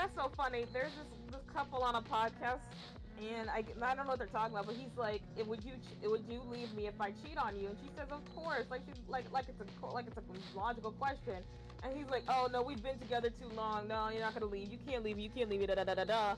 that's so funny. There's this couple on a podcast, and I don't know what they're talking about, but he's like, would you leave me if I cheat on you?" And she says, "Of course." Like she's like it's a logical question. And he's like, "Oh no, we've been together too long. No, you're not gonna leave. You can't leave. You can't leave me. Da da da da da."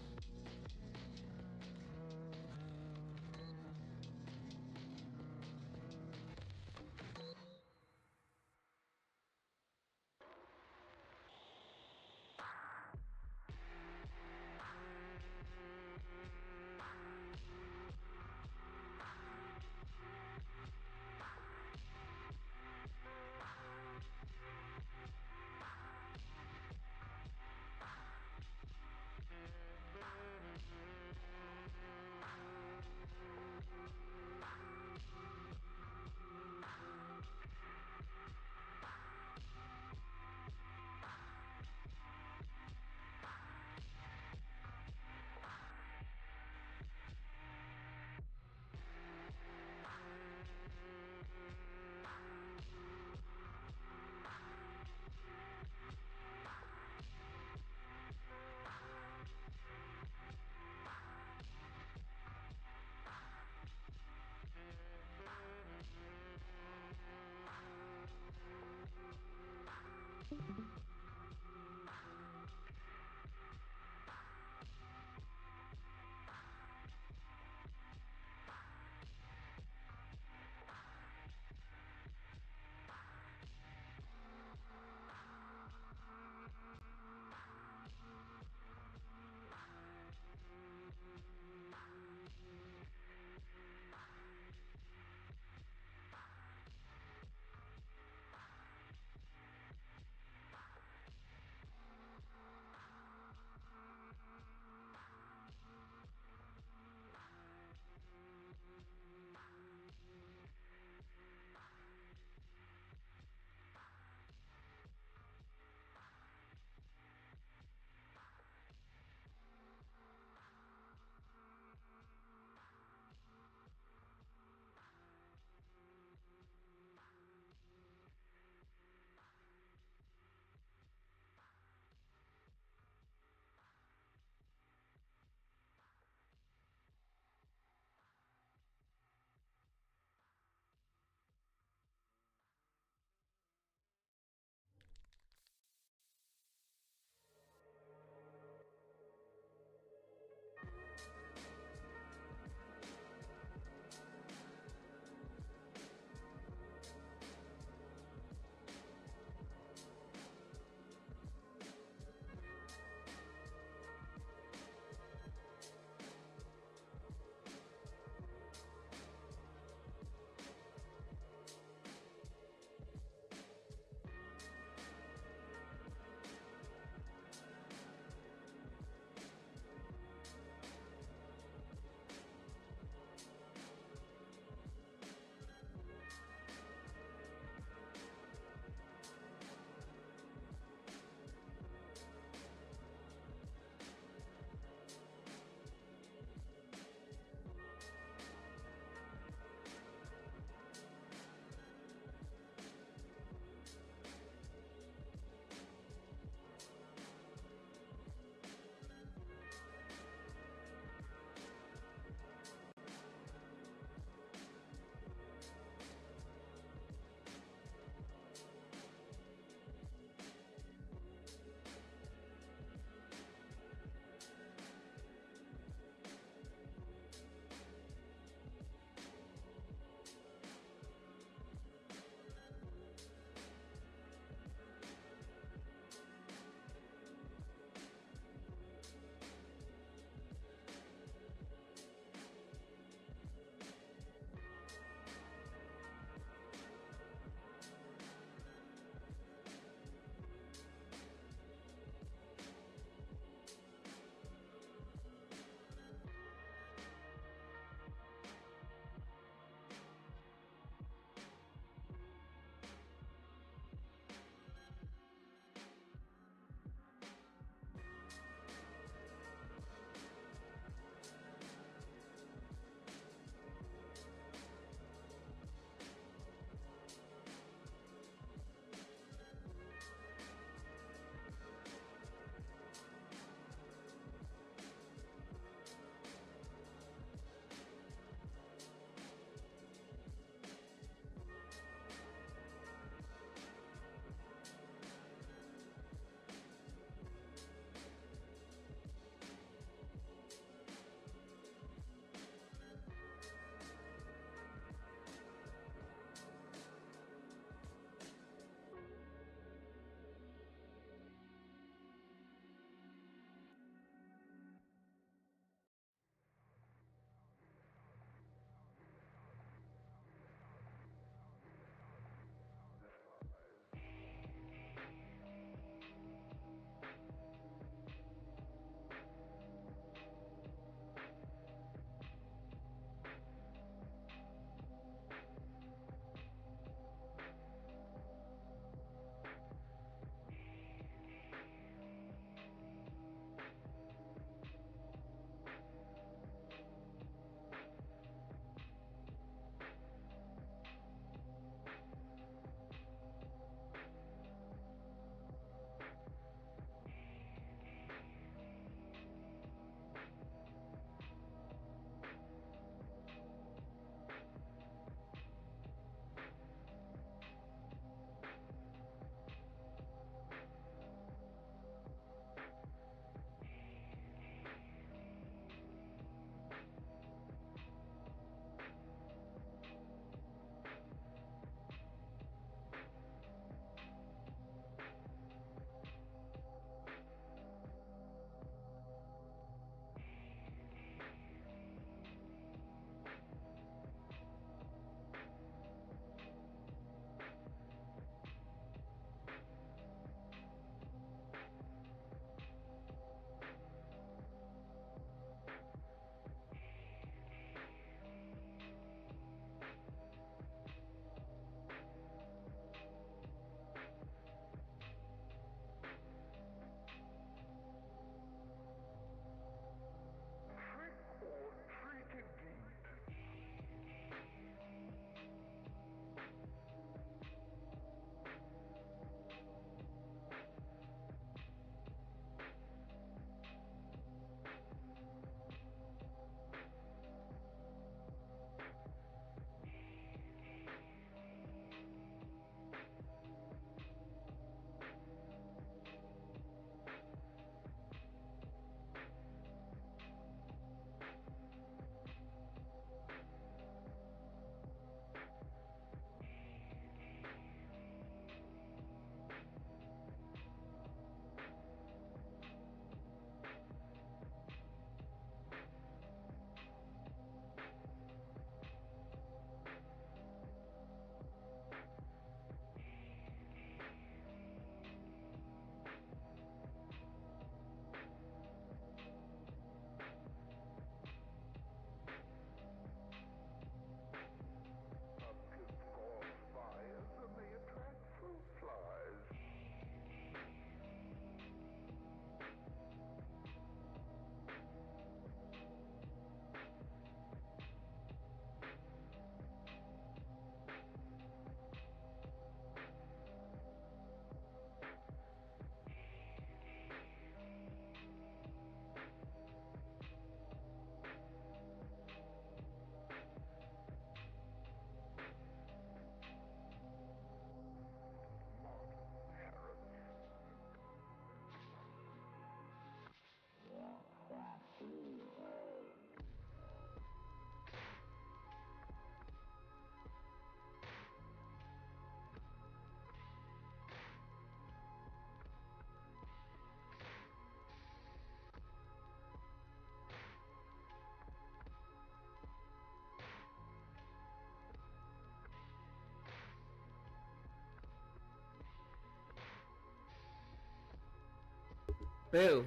Boo.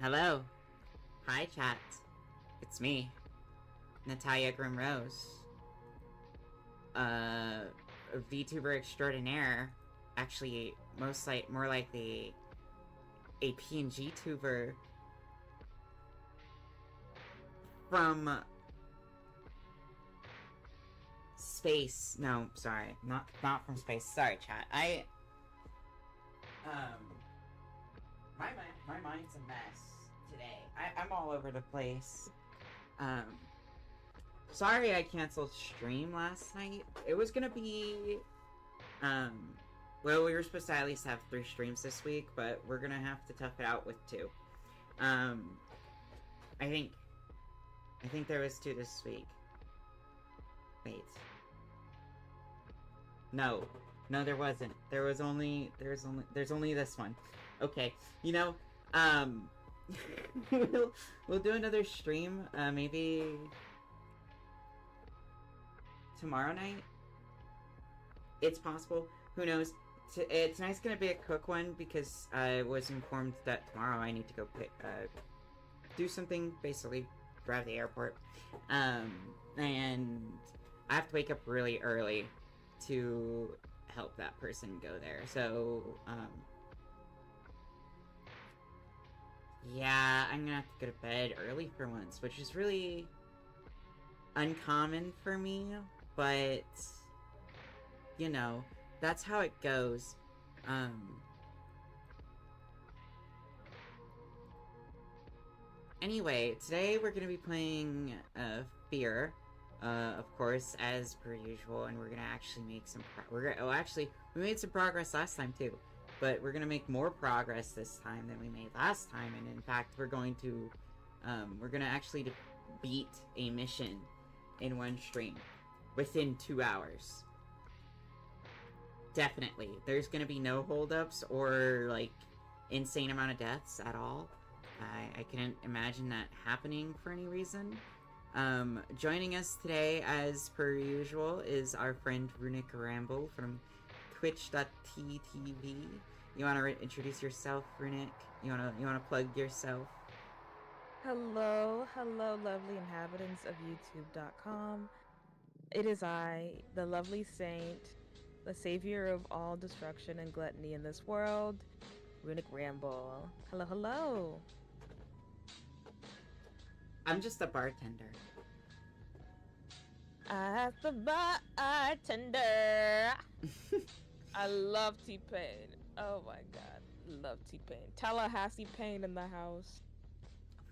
Hello. Hi, chat. It's me, Natalia Grimrose. VTuber extraordinaire. Actually, more likely a PNG tuber from space. No, sorry, not from space. Sorry, chat. My mind's a mess today. I'm all over the place. Sorry I canceled stream last night. It was gonna be, well, we were supposed to at least have 3 streams this week, but we're gonna have to tough it out with 2. I think there was 2 this week. Wait. No, there wasn't. There's only this one. Okay, you know, we'll do another stream, maybe tomorrow night. It's possible. Who knows? Tonight's gonna be a quick one because I was informed that tomorrow I need to go do something, basically drive to the airport, and I have to wake up really early to help that person go there. So, yeah, I'm gonna have to go to bed early for once, which is really uncommon for me, but, you know, that's how it goes. Anyway, today we're gonna be playing, Fear, of course, as per usual, and we're gonna actually make some we made some progress last time, too, but we're gonna make more progress this time than we made last time, and in fact, we're gonna actually beat a mission in one stream within 2 hours. Definitely. There's gonna be no holdups or, like, insane amount of deaths at all. I couldn't imagine that happening for any reason. Joining us today, as per usual, is our friend Runicrambl from twitch.tv. You wanna introduce yourself, Runic? You wanna plug yourself? Hello, lovely inhabitants of YouTube.com. It is I, the lovely saint, the savior of all destruction and gluttony in this world, Runicrambl. Hello. I'm just a bartender. As the bartender. I love T-Pain. Oh my god, love T-Pain. Tallahassee Pain in the house.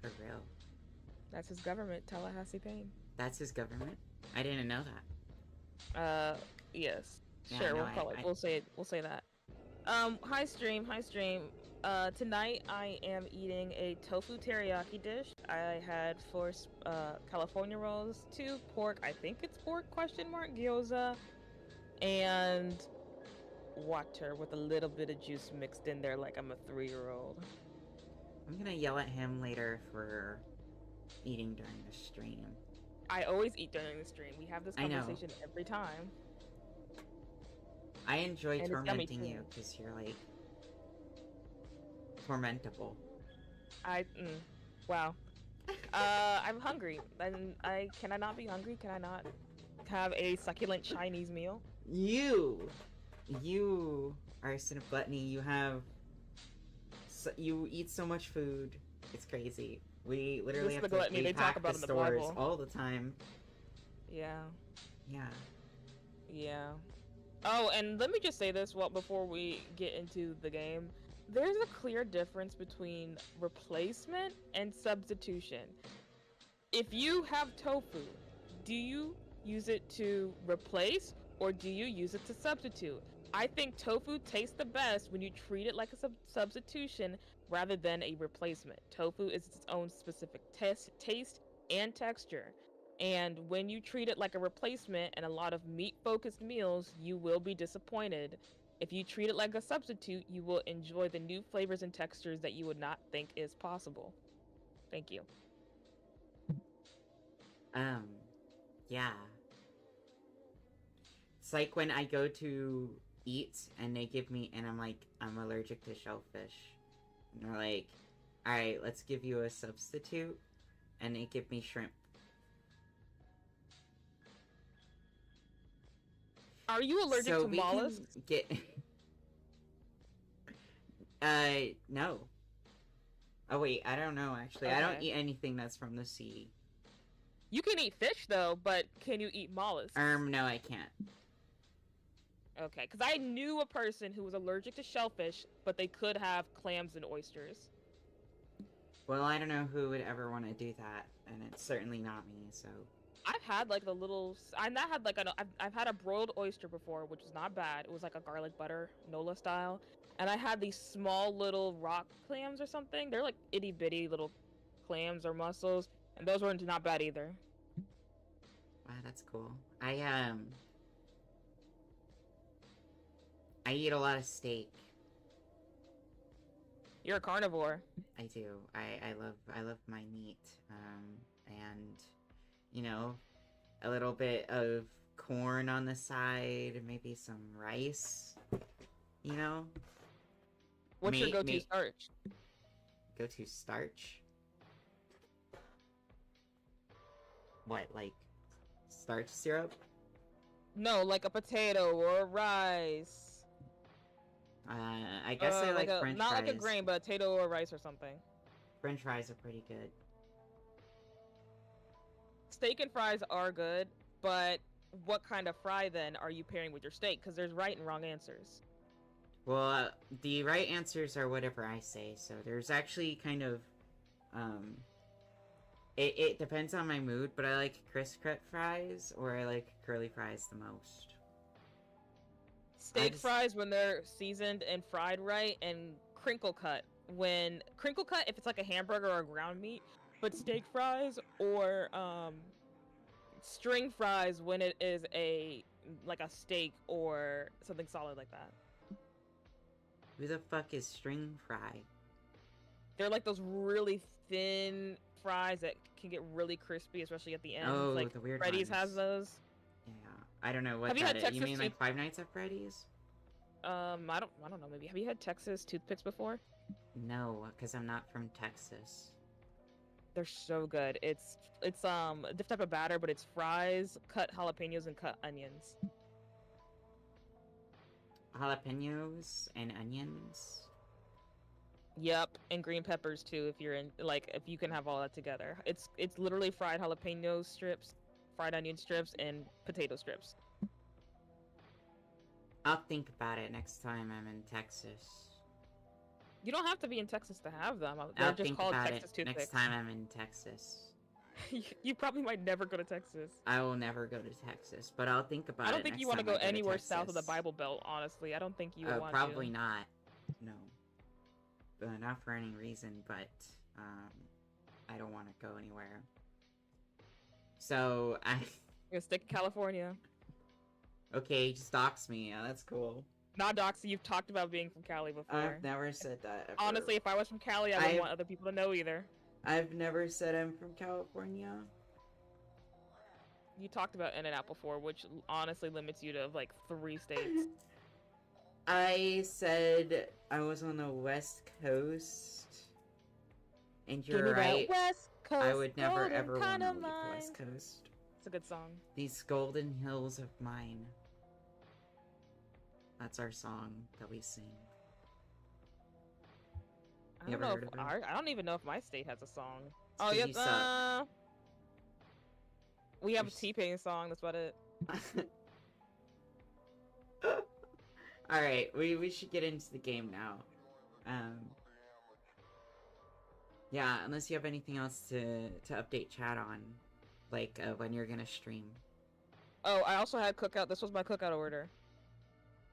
For real. That's his government, Tallahassee Pain. That's his government? I didn't know that. Yes. Yeah, sure, no, we'll say that. Hi stream. Tonight I am eating a tofu teriyaki dish. I had 4 California rolls, 2 pork, I think it's pork, gyoza, and water with a little bit of juice mixed in there like I'm a 3-year-old. I'm gonna yell at him later for eating during the stream. I always eat during the stream. We have this conversation every time. I enjoy tormenting you because you're like tormentable. Wow. I'm hungry. Can I not be hungry? Can I not have a succulent Chinese meal? You are a sin of gluttony. You eat so much food. It's crazy. We literally have to repack the stores all the time. Yeah. Yeah. Oh, and let me just say this before we get into the game. There's a clear difference between replacement and substitution. If you have tofu, do you use it to replace or do you use it to substitute? I think tofu tastes the best when you treat it like a substitution rather than a replacement. Tofu is its own specific taste and texture. And when you treat it like a replacement and a lot of meat-focused meals, you will be disappointed. If you treat it like a substitute, you will enjoy the new flavors and textures that you would not think is possible. Thank you. Yeah. It's like when I go to eat and they give me, and I'm like, I'm allergic to shellfish. And they're like, alright, let's give you a substitute, and they give me shrimp. Are you allergic so to mollusks? Get... no. Oh wait, I don't know actually. Okay. I don't eat anything that's from the sea. You can eat fish though, but can you eat mollusks? No, I can't. Okay, because I knew a person who was allergic to shellfish, but they could have clams and oysters. Well, I don't know who would ever want to do that, and it's certainly not me, so... I've had, like, the little... I've had a broiled oyster before, which was not bad. It was like a garlic butter, Nola style. And I had these small little rock clams or something. They're like itty-bitty little clams or mussels, and those weren't not bad either. Wow, that's cool. I eat a lot of steak. You're a carnivore. I do. I love my meat. And you know, a little bit of corn on the side, maybe some rice. You know. What's your go-to starch? Go-to starch? What, like starch syrup? No, like a potato or rice. I guess I like French fries. Not like a grain, but a potato or rice or something. French fries are pretty good. Steak and fries are good, but what kind of fry then are you pairing with your steak? Because there's right and wrong answers. Well, the right answers are whatever I say, so there's actually kind of, it depends on my mood, but I like crisp cut fries, or I like curly fries the most. Steak fries when they're seasoned and fried right, and crinkle cut if it's like a hamburger or a ground meat, but steak fries or string fries when it is like a steak or something solid like that. Who the fuck is string fry? They're like those really thin fries that can get really crispy, especially at the end. Oh, like the weird Freddy's ones. has those. Yeah, I don't know what that is. You mean like Five Nights at Freddy's? I don't know. Maybe have you had Texas toothpicks before? No, because I'm not from Texas. They're so good. It's a different type of batter, but it's fries, cut jalapenos, and cut onions. Jalapenos and onions? Yep, and green peppers too. If you can have all that together, it's literally fried jalapeno strips, fried onion strips, and potato strips. I'll think about it next time I'm in Texas. You don't have to be in Texas to have them. I'll just think about it next time I'm in Texas. You probably might never go to Texas. I will never go to Texas, but I'll think about it. I don't think you want to go anywhere south of the Bible Belt, honestly. I don't think you would want to. Probably not. No. Not for any reason, but I don't want to go anywhere. So You're gonna stick in California. Okay, just dox me. Yeah, that's cool. Not doxy, you've talked about being from Cali before. I've never said that ever. Honestly, if I was from Cali, I wouldn't want other people to know either. I've never said I'm from California. You talked about In-N-Out before, which honestly limits you to like 3 states. I said I was on the West Coast. And you're right. West Coast, I would never ever want to leave the West Coast. It's a good song. These golden hills of mine. That's our song that we sing. I don't even know if my state has a song. Oh, yes, we have a T-Pain song, that's about it. Alright, we should get into the game now. Yeah, unless you have anything else to update chat on. Like, when you're gonna stream. Oh, I also had cookout. This was my cookout order.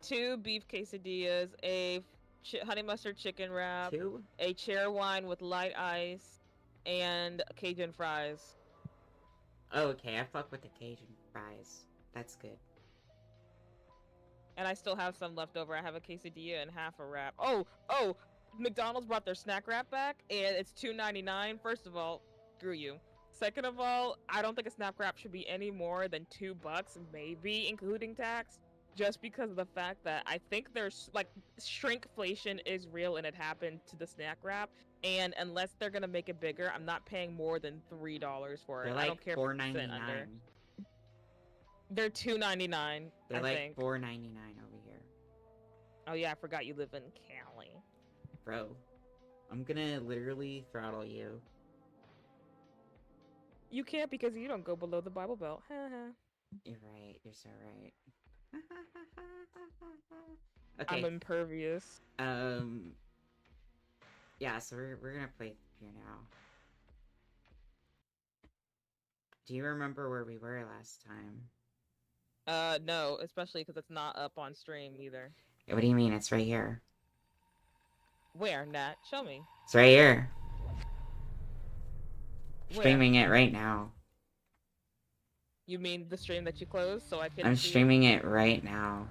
2 beef quesadillas, a honey mustard chicken wrap, 2? a cherry wine with light ice, and Cajun fries. Oh, okay, I fuck with the Cajun fries. That's good. And I still have some left over. I have a quesadilla and half a wrap. Oh! McDonald's brought their snack wrap back, and it's $2.99. First of all, screw you. Second of all, I don't think a snack wrap should be any more than $2, maybe, including tax. just because of the fact that I think there's like shrinkflation is real and it happened to the snack wrap. And unless they're gonna make it bigger, I'm not paying more than $3 for it. They're I like don't care if it's $4.99. under. They're $2.99. They're I like think. $4.99 over here. Oh yeah, I forgot you live in Cali. Bro, I'm gonna literally throttle you. You can't because you don't go below the Bible Belt. You're right. You're so right. I'm Okay. impervious. Yeah. So we're gonna play here now. Do you remember where we were last time? No, especially because it's not up on stream either. What do you mean? It's right here. Where, Nat? Show me. It's right here. Where? Streaming it right now. You mean the stream that you closed so I can I'm see streaming it right now.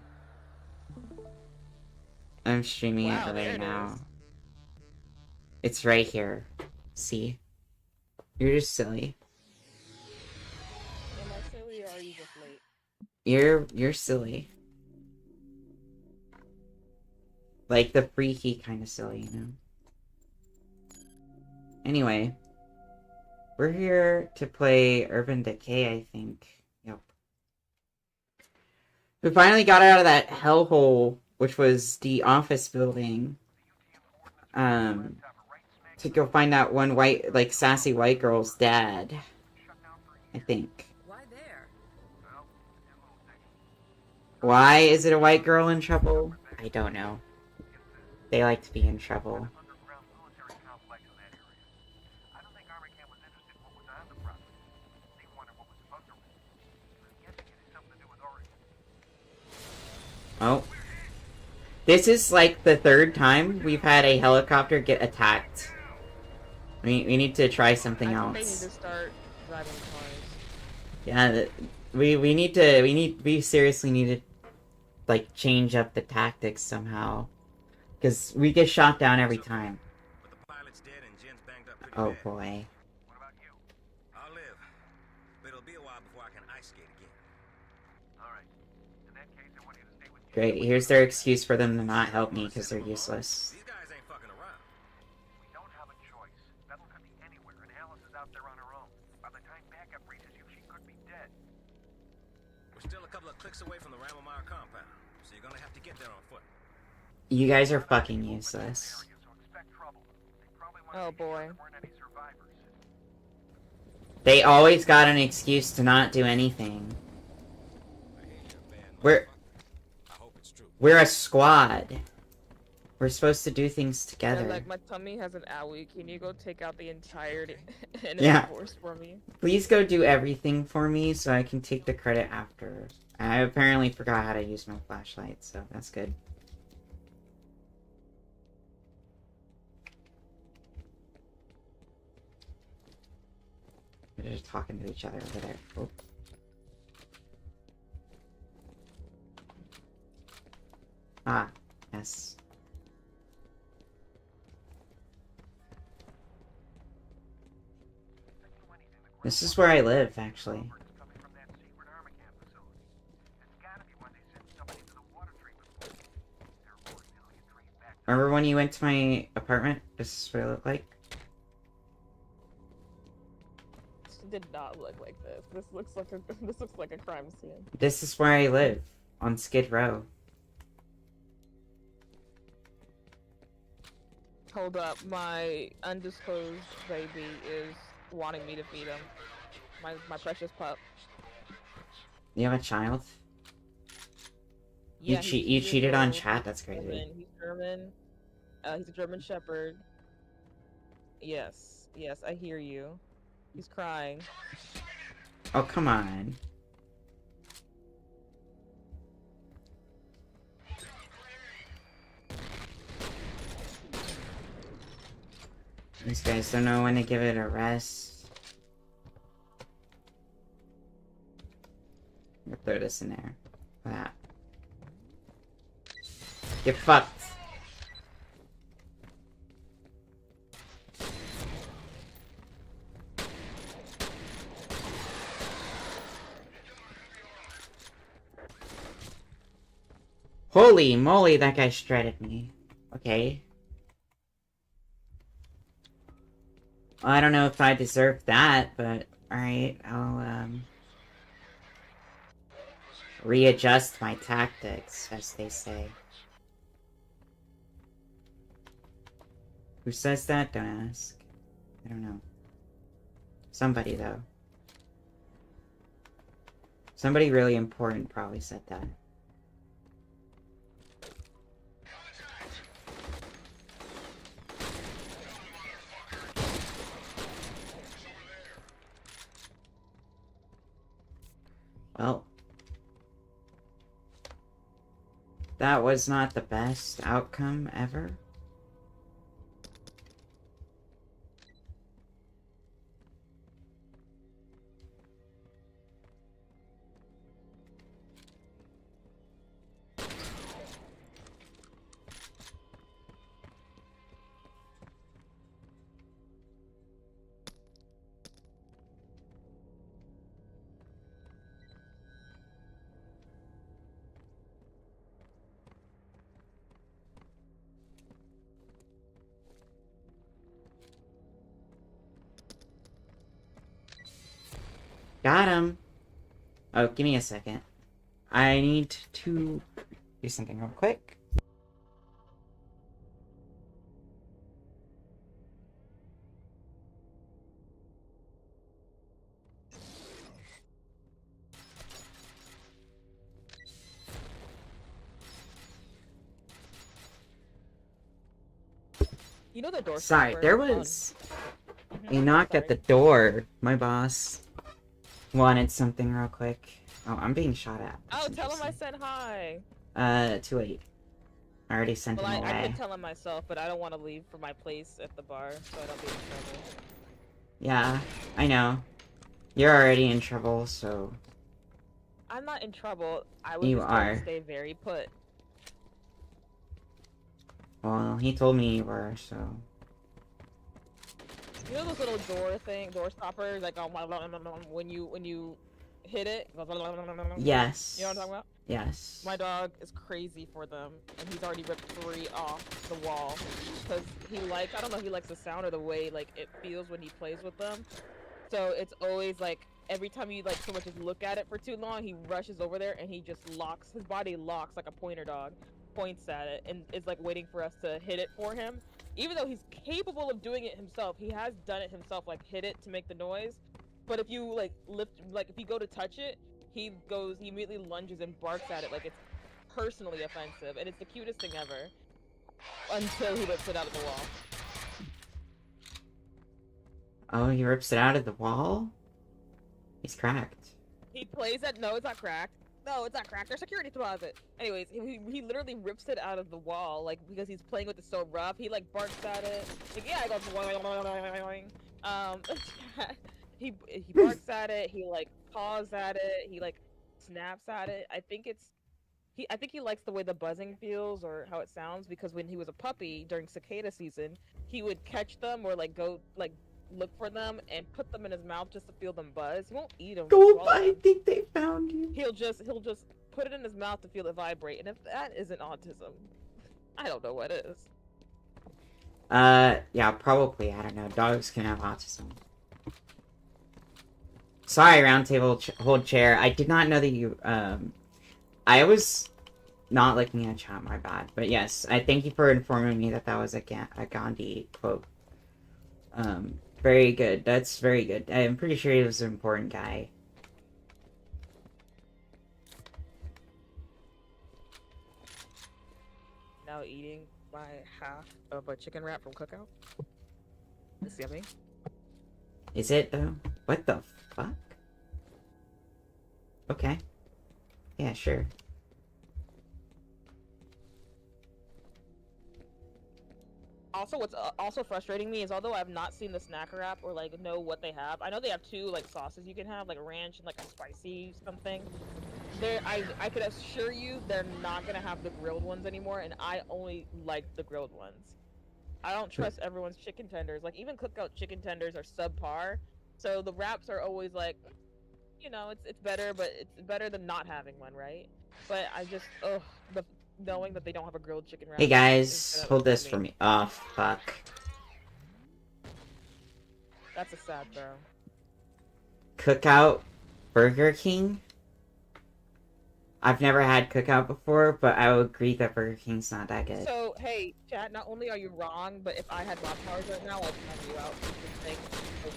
I'm streaming Wow, it there right it now. is. It's right here. See? You're just silly. Am I silly or are you just late? You're silly. Like the freaky kind of silly, you know? Anyway. We're here to play Urban Decay, I think. Yep. We finally got out of that hellhole, which was the office building. To go find that one white, like, sassy white girl's dad. I think. Why there? Why is it a white girl in trouble? I don't know. They like to be in trouble. Oh. This is like the third time we've had a helicopter get attacked. We need to try something else. They need to start driving cars. Yeah, we seriously need to, like, change up the tactics somehow. Because we get shot down every time. Oh boy. What about you? I'll live, but it'll be a while before I can ice skate again. All right. In that case, I want you to stay with me. Great, here's their excuse for them to not help me because they're useless. These guys ain't fucking around. We don't have a choice. Bethel could be anywhere, and Alice is out there on her own. By the time backup reaches you, she could be dead. We're still a couple of clicks away from the Rammelmeyer compound, so you're gonna have to get there on foot. You guys are fucking useless. Oh boy. They always got an excuse to not do anything. We're a squad. We're supposed to do things together. Yeah, like, my tummy has an owie. Can you go take out the entire enemy force for me? Please go do everything for me so I can take the credit after. I apparently forgot how to use my flashlight, so that's good. They're just talking to each other over there. Oh. Ah, yes. This is where I live, actually. Remember when you went to my apartment? This is what it looked like? Did not look like this. This looks like a crime scene. This is where I live, on Skid Row. Hold up, my undisclosed baby is wanting me to feed him. My precious pup. You have a child? Yeah, you cheated on chat? That's crazy. He's German. He's a German Shepherd. Yes, I hear you. He's crying. Oh, come on. These guys don't know when to give it a rest. I'm gonna throw this in there. That. Get fucked. Holy moly, that guy shredded me. Okay. I don't know if I deserve that, but alright, I'll, readjust my tactics, as they say. Who says that? Don't ask. I don't know. Somebody, though. Somebody really important probably said that. Well, that was not the best outcome ever. Got him! Oh, give me a second. I need to do something real quick. You know the door. Sorry, there was a knock at the door. My boss wanted something real quick. Oh, I'm being shot at. Oh, tell him I said hi. Too late. I already sent him away. I could tell him myself, but I don't want to leave for my place at the bar, so I don't be in trouble. Yeah, I know. You're already in trouble, so... I'm not in trouble. I was You just trying are. to stay very put. Well, he told me you were, so... You know those little door stoppers, like when you hit it? Yes. You know what I'm talking about? Yes. My dog is crazy for them, and he's already ripped 3 off the wall. Because I don't know if he likes the sound or the way, like, it feels when he plays with them. So it's always, like, every time you, like, so much as look at it for too long, he rushes over there, and he just his body locks like a pointer dog, points at it, and is, like, waiting for us to hit it for him. Even though he's capable of doing it himself, he has done it himself, like, hit it to make the noise. But if you, like, if you go to touch it, he immediately lunges and barks at it like it's personally offensive, and it's the cutest thing ever. Until he rips it out of the wall. Oh, he rips it out of the wall? He's cracked. He plays at- no, it's not cracked. No, it's not cracked. There's security deposit. Anyways, he literally rips it out of the wall, like, because he's playing with it so rough. He, like, barks at it. Like, yeah, I go he barks at it, he, like, paws at it, he, like, snaps at it. I think he likes the way the buzzing feels or how it sounds, because when he was a puppy during cicada season, he would catch them or, like, go, like, look for them and put them in his mouth just to feel them buzz. He won't eat them. I think they found you. He'll just put it in his mouth to feel it vibrate, and if that isn't autism, I don't know what is. Yeah, probably. I don't know. Dogs can have autism. Sorry, roundtable hold chair. I did not know that you, I was not looking at chat, my bad. But yes, I thank you for informing me that that was a Gandhi quote. Very good. That's very good. I'm pretty sure he was an important guy. Now eating my half of a chicken wrap from Cookout. It's yummy. Is it, though? What the fuck? Okay. Yeah, sure. Also, what's also frustrating me is although I've not seen the snacker app or like know what they have, I know they have 2 like sauces you can have, like ranch and like a spicy something. I could assure you they're not gonna have the grilled ones anymore, and I only like the grilled ones. I don't trust everyone's chicken tenders. Like even Cookout chicken tenders are subpar, so the wraps are always like, you know, it's better, but it's better than not having one, right? But I just knowing that they don't have a grilled chicken wrap. Hey guys, instead of hold this for meat. me. Oh, fuck. That's a sad throw. Cookout Burger King? I've never had Cookout before, but I will agree that Burger King's not that good. So, hey, chat, not only are you wrong, but if I had bot powers right now, I'd time you out. You can take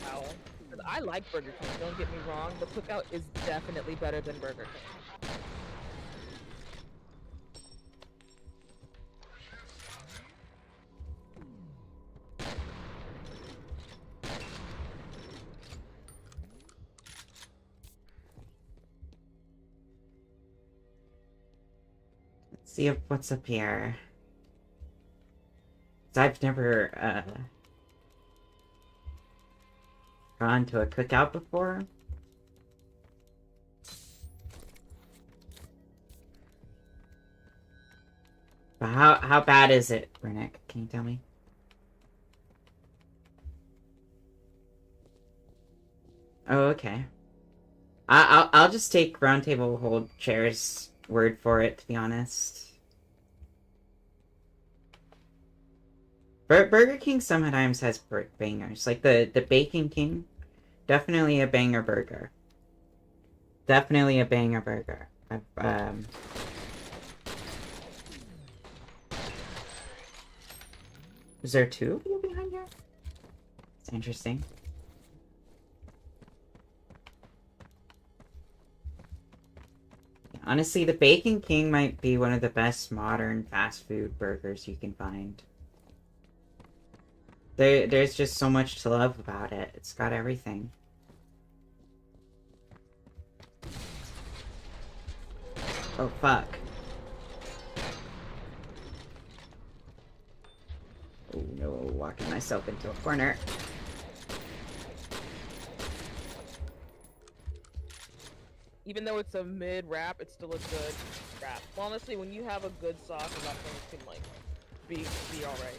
power. Because I like Burger King, don't get me wrong, but Cookout is definitely better than Burger King. Let's see what's up here. 'Cause I've never, gone to a cookout before. But how bad is it, Runic? Can you tell me? Oh, okay. I'll just take Roundtable Hold Chair's word for it, to be honest. Burger King sometimes has bangers. Like the Bacon King, definitely a banger burger. Definitely a banger burger. Is there two of you behind here? It's interesting. Honestly, the Bacon King might be one of the best modern fast food burgers you can find. There's just so much to love about it. It's got everything. Oh, fuck. Oh no, walking myself into a corner. Even though it's a mid wrap, it's still a good wrap. Honestly, when you have a good sauce, a lot of things can like be alright.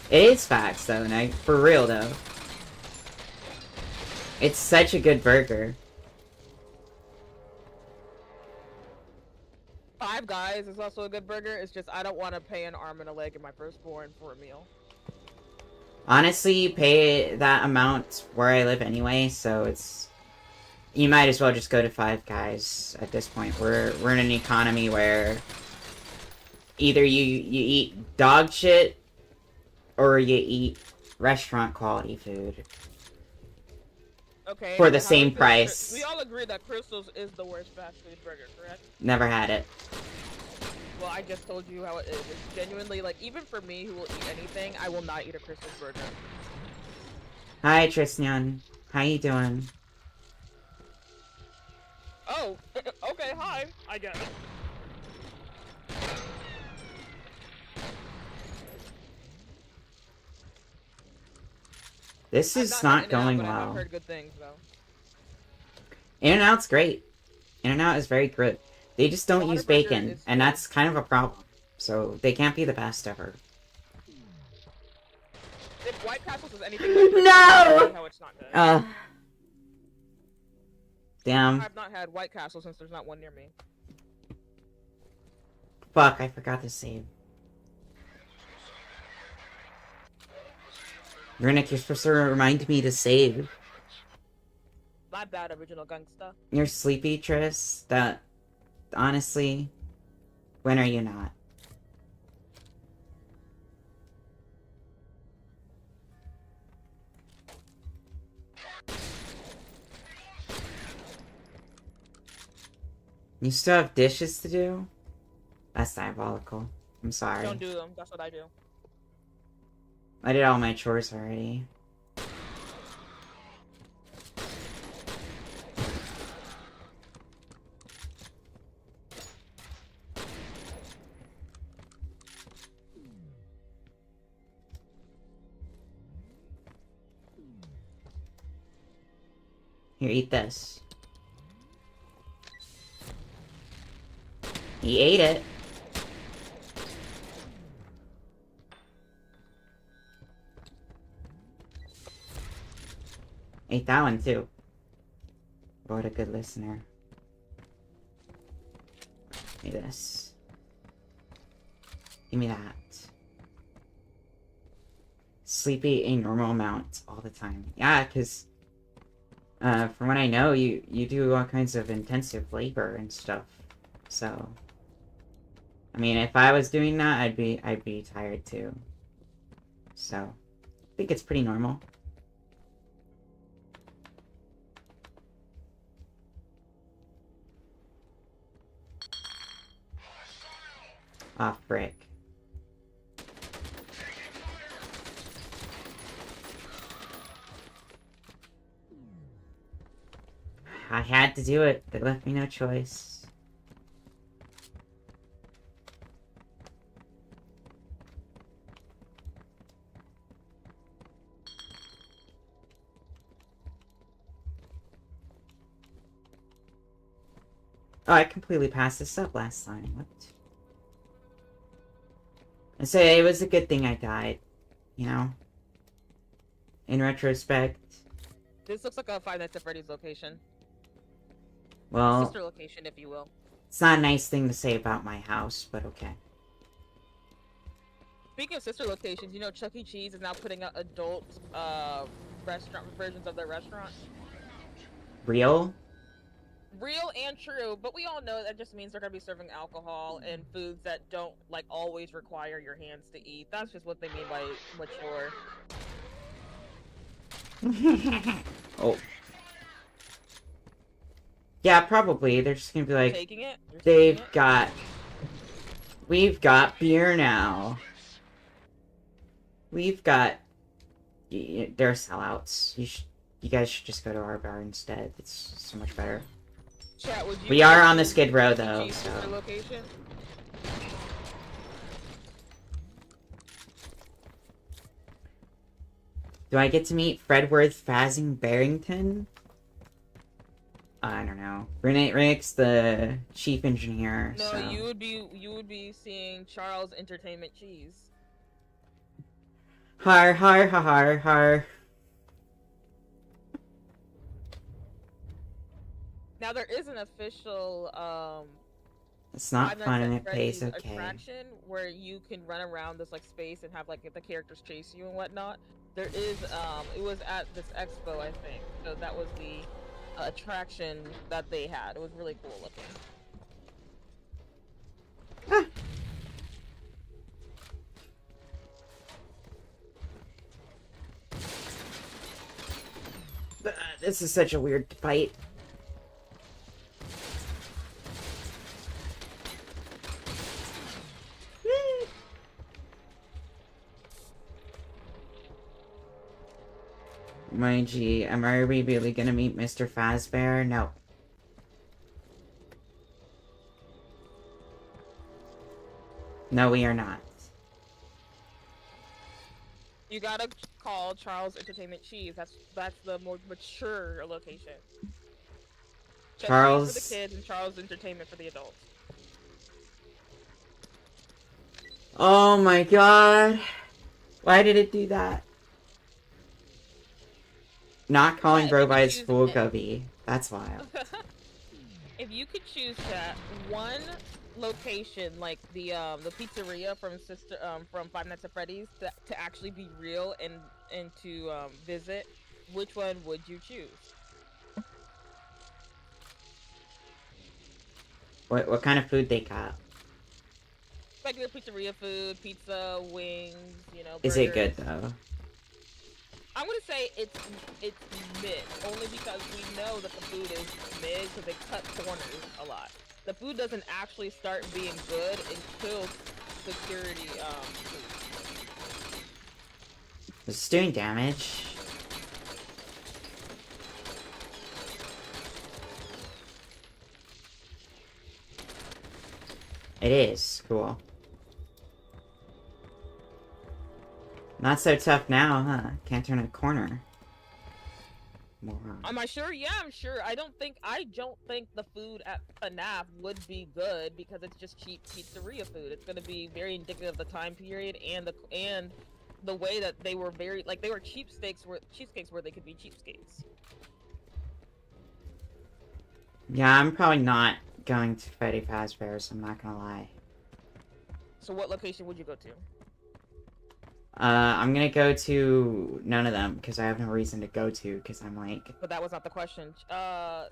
It is facts though, Nick. For real though. It's such a good burger. Five Guys is also a good burger. It's just I don't want to pay an arm and a leg in my firstborn for a meal. Honestly, you pay that amount where I live anyway, so it's... You might as well just go to Five Guys at this point. We're in an economy where either you eat dog shit or you eat restaurant quality food. Okay. For the how same is it- price. We all agree that Crystal's is the worst fast food burger, correct? Never had it. Well, I just told you how it is. It's genuinely, like, even for me who will eat anything, I will not eat a Crystal's burger. Hi, Tristan. How you doing? Oh, okay, hi, I guess. This is not going well. I've heard good things, though. In-N-Out's great. In-N-Out is very good. They just don't use bacon, and that's kind of a problem. So they can't be the best ever. If White Castles is anything like No! how it's not good. Damn. I've not had White Castle since there's not one near me. Fuck, I forgot to save. Runic, you're supposed to remind me to save. My bad, original gangsta. You're sleepy, Tris? That... Honestly... When are you not? You still have dishes to do? That's diabolical. I'm sorry. Don't do them, that's what I do. I did all my chores already. Here, eat this. He ate it. Ate that one too. What a good listener. Eat this. Give me that. Sleepy a normal amount all the time. Yeah, because from what I know, you do all kinds of intensive labor and stuff. So, I mean, if I was doing that, I'd be tired too. So, I think it's pretty normal. Ah, frick. I had to do it. They left me no choice. Oh, I completely passed this up last time. What? I say it was a good thing I died. You know? In retrospect. This looks like a Five Nights at Freddy's location. Well, Sister location, if you will. it's not a nice thing to say about my house, but okay. Speaking of sister locations, you know Chuck E. Cheese is now putting out adult restaurant versions of their restaurants. Real? Real and true, but we all know that just means they're gonna be serving alcohol and foods that don't like always require your hands to eat. That's just what they mean by mature. Oh. Yeah, probably. They're just gonna be like, Taking it? we've got beer now. We've got, they're sellouts. You guys should just go to our bar instead. It's so much better. Chat, would you We are on the Skid Row though, so. Location? Do I get to meet Fredworth Fazing Barrington? I don't know. Rick's the chief engineer. No, so. you would be seeing Charles Entertainment Cheese. Har har har har har. Now there is an official It's not Five fun Nights and at it pays Freddy's okay. attraction where you can run around this like space and have like the characters chase you and whatnot. There is it was at this expo, I think. So that was the attraction that they had. It was really cool looking. Ah. This is such a weird fight. My G, am I really gonna meet Mr. Fazbear? No. No, we are not. You gotta call Charles Entertainment Cheese. That's the more mature location. Charles for the kids and Charles Entertainment for the adults. Oh my god. Why did it do that? Not calling bro by his full gubby. That's wild. If you could choose that one location, like the pizzeria from Five Nights at Freddy's, to actually be real and to visit, which one would you choose? What kind of food they got? Regular pizzeria food, pizza, wings, you know. Is it good though? I'm gonna say it's mid, only because we know that the food is mid because they cut corners a lot. The food doesn't actually start being good until security food. It's doing damage. It is cool. Not so tough now, huh? Can't turn a corner. Moron. Am I sure? Yeah, I'm sure. I don't think the food at FNAF would be good because it's just cheap pizzeria food. It's gonna be very indicative of the time period and the way that they were they were cheapskates where they could be cheapskates. Yeah, I'm probably not going to Freddy Fazbear's, I'm not gonna lie. So what location would you go to? I'm gonna go to none of them because I have no reason to go to because I'm like. But that was not the question. The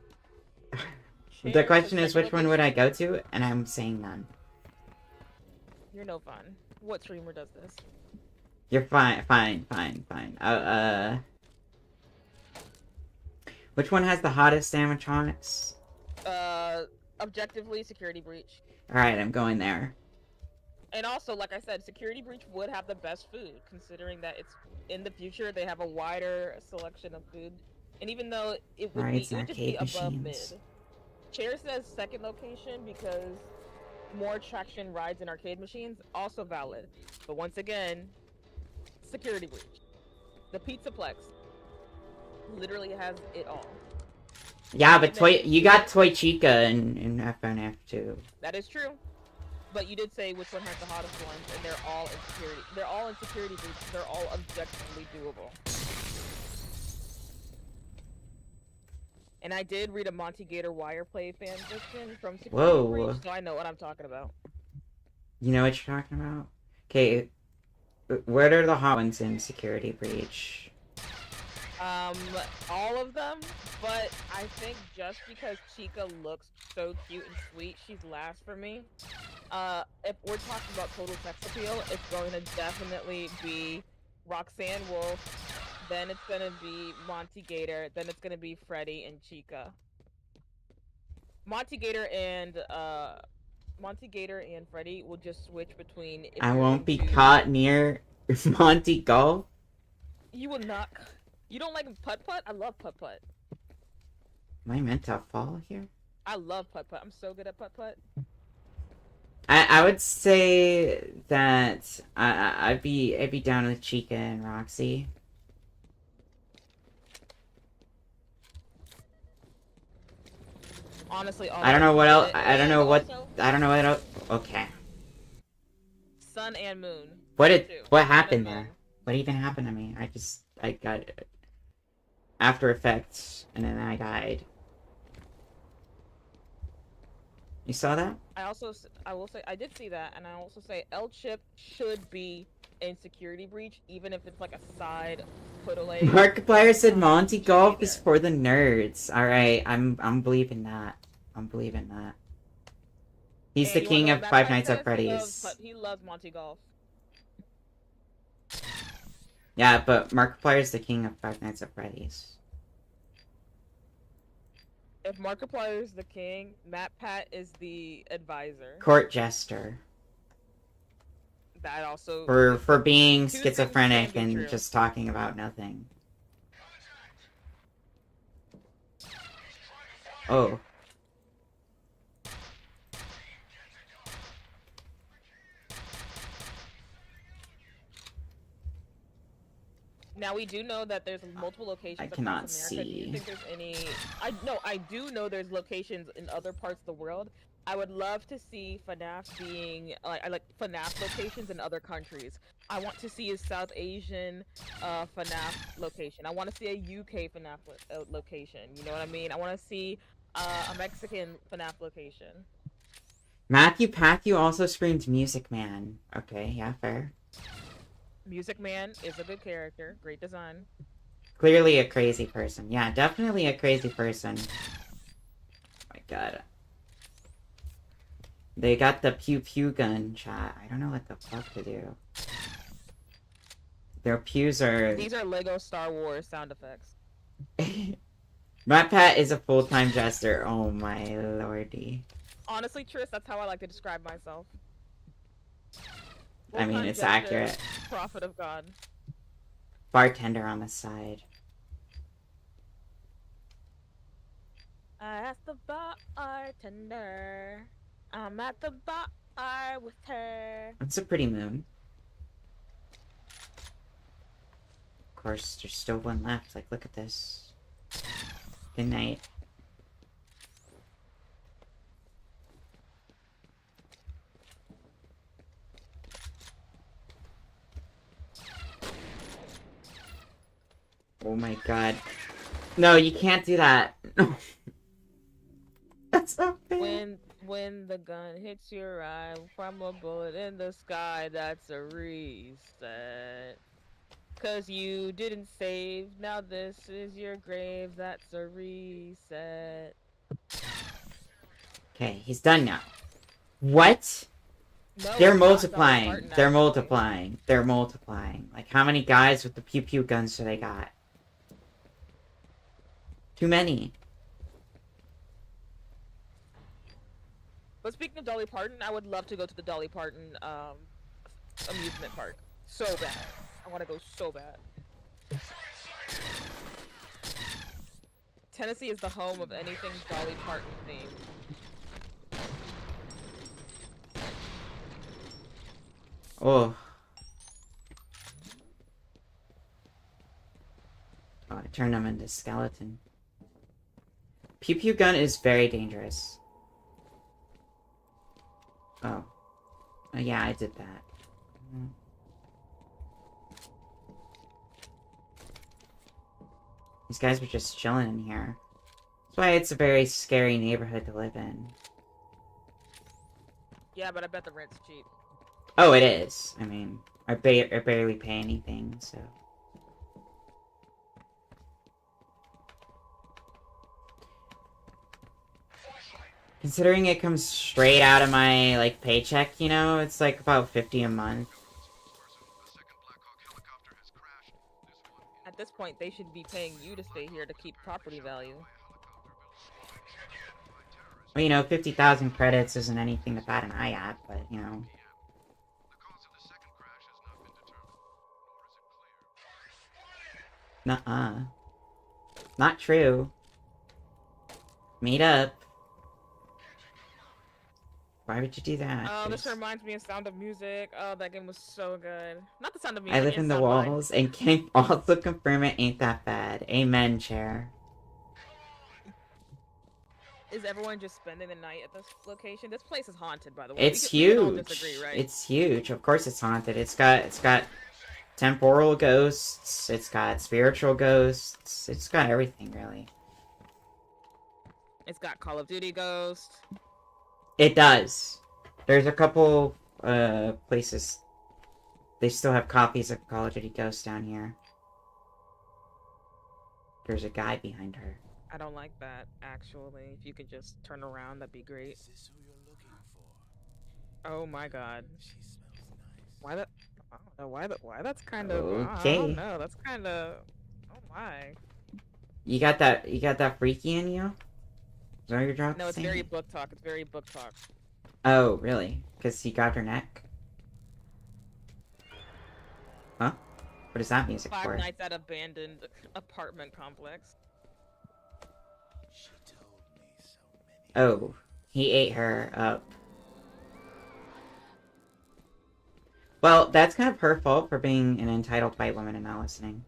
Chair question says is, second which one would location? I go to? And I'm saying none. You're no fun. What streamer does this? You're fine. Which one has the hottest animatronics? Objectively, Security Breach. Alright, I'm going there. And also, like I said, Security Breach would have the best food, considering that it's in the future. They have a wider selection of food, and even though it would Rides be, it and would just be arcade above machines. mid. Chair says second location because more attraction rides and arcade machines, also valid. But once again, Security Breach. The Pizzaplex literally has it all. Yeah, but you got Toy Chica in FNF too. That is true. But you did say which one has the hottest ones, and they're all in security. They're all in Security Breach. They're all objectively doable. And I did read a Monty Gator Wireplay fanfiction from Security Breach, so I know what I'm talking about. You know what you're talking about? Okay, what are the hot ones in Security Breach? All of them, but I think just because Chica looks so cute and sweet, she's last for me. If we're talking about total sex appeal, it's going to definitely be Roxanne Wolf, then it's gonna be Monty Gator, then it's gonna be Freddy and Chica. Monty Gator and Freddy will just switch between. I won't be caught near Monty Golf. You will not. You don't like putt-putt? I love putt-putt. Am I meant to fall here? I love putt-putt. I'm so good at putt-putt. I would say that I'd be down with Chica and Roxy. Honestly, I don't know what else. I don't know what else. Okay. Sun and Moon. What happened there? What even happened to me? I got After Effects, and then I died. You saw that? I will say, I did see that, and I also say L-Chip should be in Security Breach, even if it's like a side put-away. Markiplier said Monty Golf is for the nerds. Alright, I'm believing that. I'm believing that. He's the king of Five Nights at Freddy's. He loves Monty Golf. Yeah, but Markiplier's the king of Five Nights at Freddy's. If Markiplier is the king, Matt Pat is the advisor. Court jester. That also... For being schizophrenic and just talking about nothing. Oh. Now we do know that there's multiple locations I across cannot America. see. Do you think there's any? I do know there's locations in other parts of the world. I would love to see FNAF being I like FNAF locations in other countries. I want to see a South Asian FNAF location. I want to see a UK FNAF location. You know what I mean? I want to see a Mexican FNAF location. Matthew Pacquiao also screamed Music Man. Okay, yeah, fair. Music Man is a good character. Great design. Clearly a crazy person. Yeah, definitely a crazy person. Oh my god. They got the pew pew gun chat. I don't know what the fuck to do. Their pews are... These are Lego Star Wars sound effects. Matt Pat is a full-time jester. Oh my lordy. Honestly, Tris, that's how I like to describe myself. I mean, it's accurate. Prophet of God. Bartender on the side. I asked the bartender. I'm at the bar with her. That's a pretty moon. Of course, there's still one left. Like, look at this. Good night. Oh my god. No, you can't do that. That's not fair. When the gun hits your eye from a bullet in the sky, that's a reset. 'Cause you didn't save, now this is your grave, that's a reset. Okay, he's done now. What? No, They're it's not Dolly multiplying. Parton, They're actually. multiplying. They're multiplying. Like, how many guys with the pew pew guns do they got? Too many. But speaking of Dolly Parton, I would love to go to the Dolly Parton amusement park. So bad. I want to go so bad. Tennessee is the home of anything Dolly Parton themed. Oh. Oh, I turned him into skeleton. Pew pew gun is very dangerous. Oh. Oh yeah, I did that. These guys were just chilling in here. That's why it's a very scary neighborhood to live in. Yeah, but I bet the rent's cheap. Oh, it is. I mean, I barely pay anything, so... Considering it comes straight out of my, like, paycheck, you know, it's like about $50 a month. At this point, they should be paying you to stay here to keep property value. Well, you know, 50,000 credits isn't anything to bat an eye at, but, you know... Nuh-uh. Not true. Meet up. Why would you do that? Oh, this reminds me of Sound of Music. Oh, that game was so good. Not the Sound of Music. I live in the walls, and can also confirm it ain't that bad. Amen, chair. Is everyone just spending the night at this location? This place is haunted, by the way. It's we can all huge. disagree, right? It's huge. Of course it's haunted. It's got temporal ghosts. It's got spiritual ghosts. It's got everything, really. It's got Call of Duty Ghost. It does. There's a couple places. They still have copies of Call of Duty Ghosts down here. There's a guy behind her. I don't like that, actually. If you could just turn around, that'd be great. Is this who you're looking for? Oh my god. She smells nice. Why that? I don't know why that's kind of. Okay. I don't know. That's kind of. Oh my. You got that freaky in you? Is that what you're dropping? No, it's very book talk. It's very book talk. Oh, really? Because he grabbed her neck? Huh? What is that music for? Five Nights at Abandoned Apartment Complex. She told me so many. Oh, he ate her up. Well, that's kind of her fault for being an entitled white woman and not listening.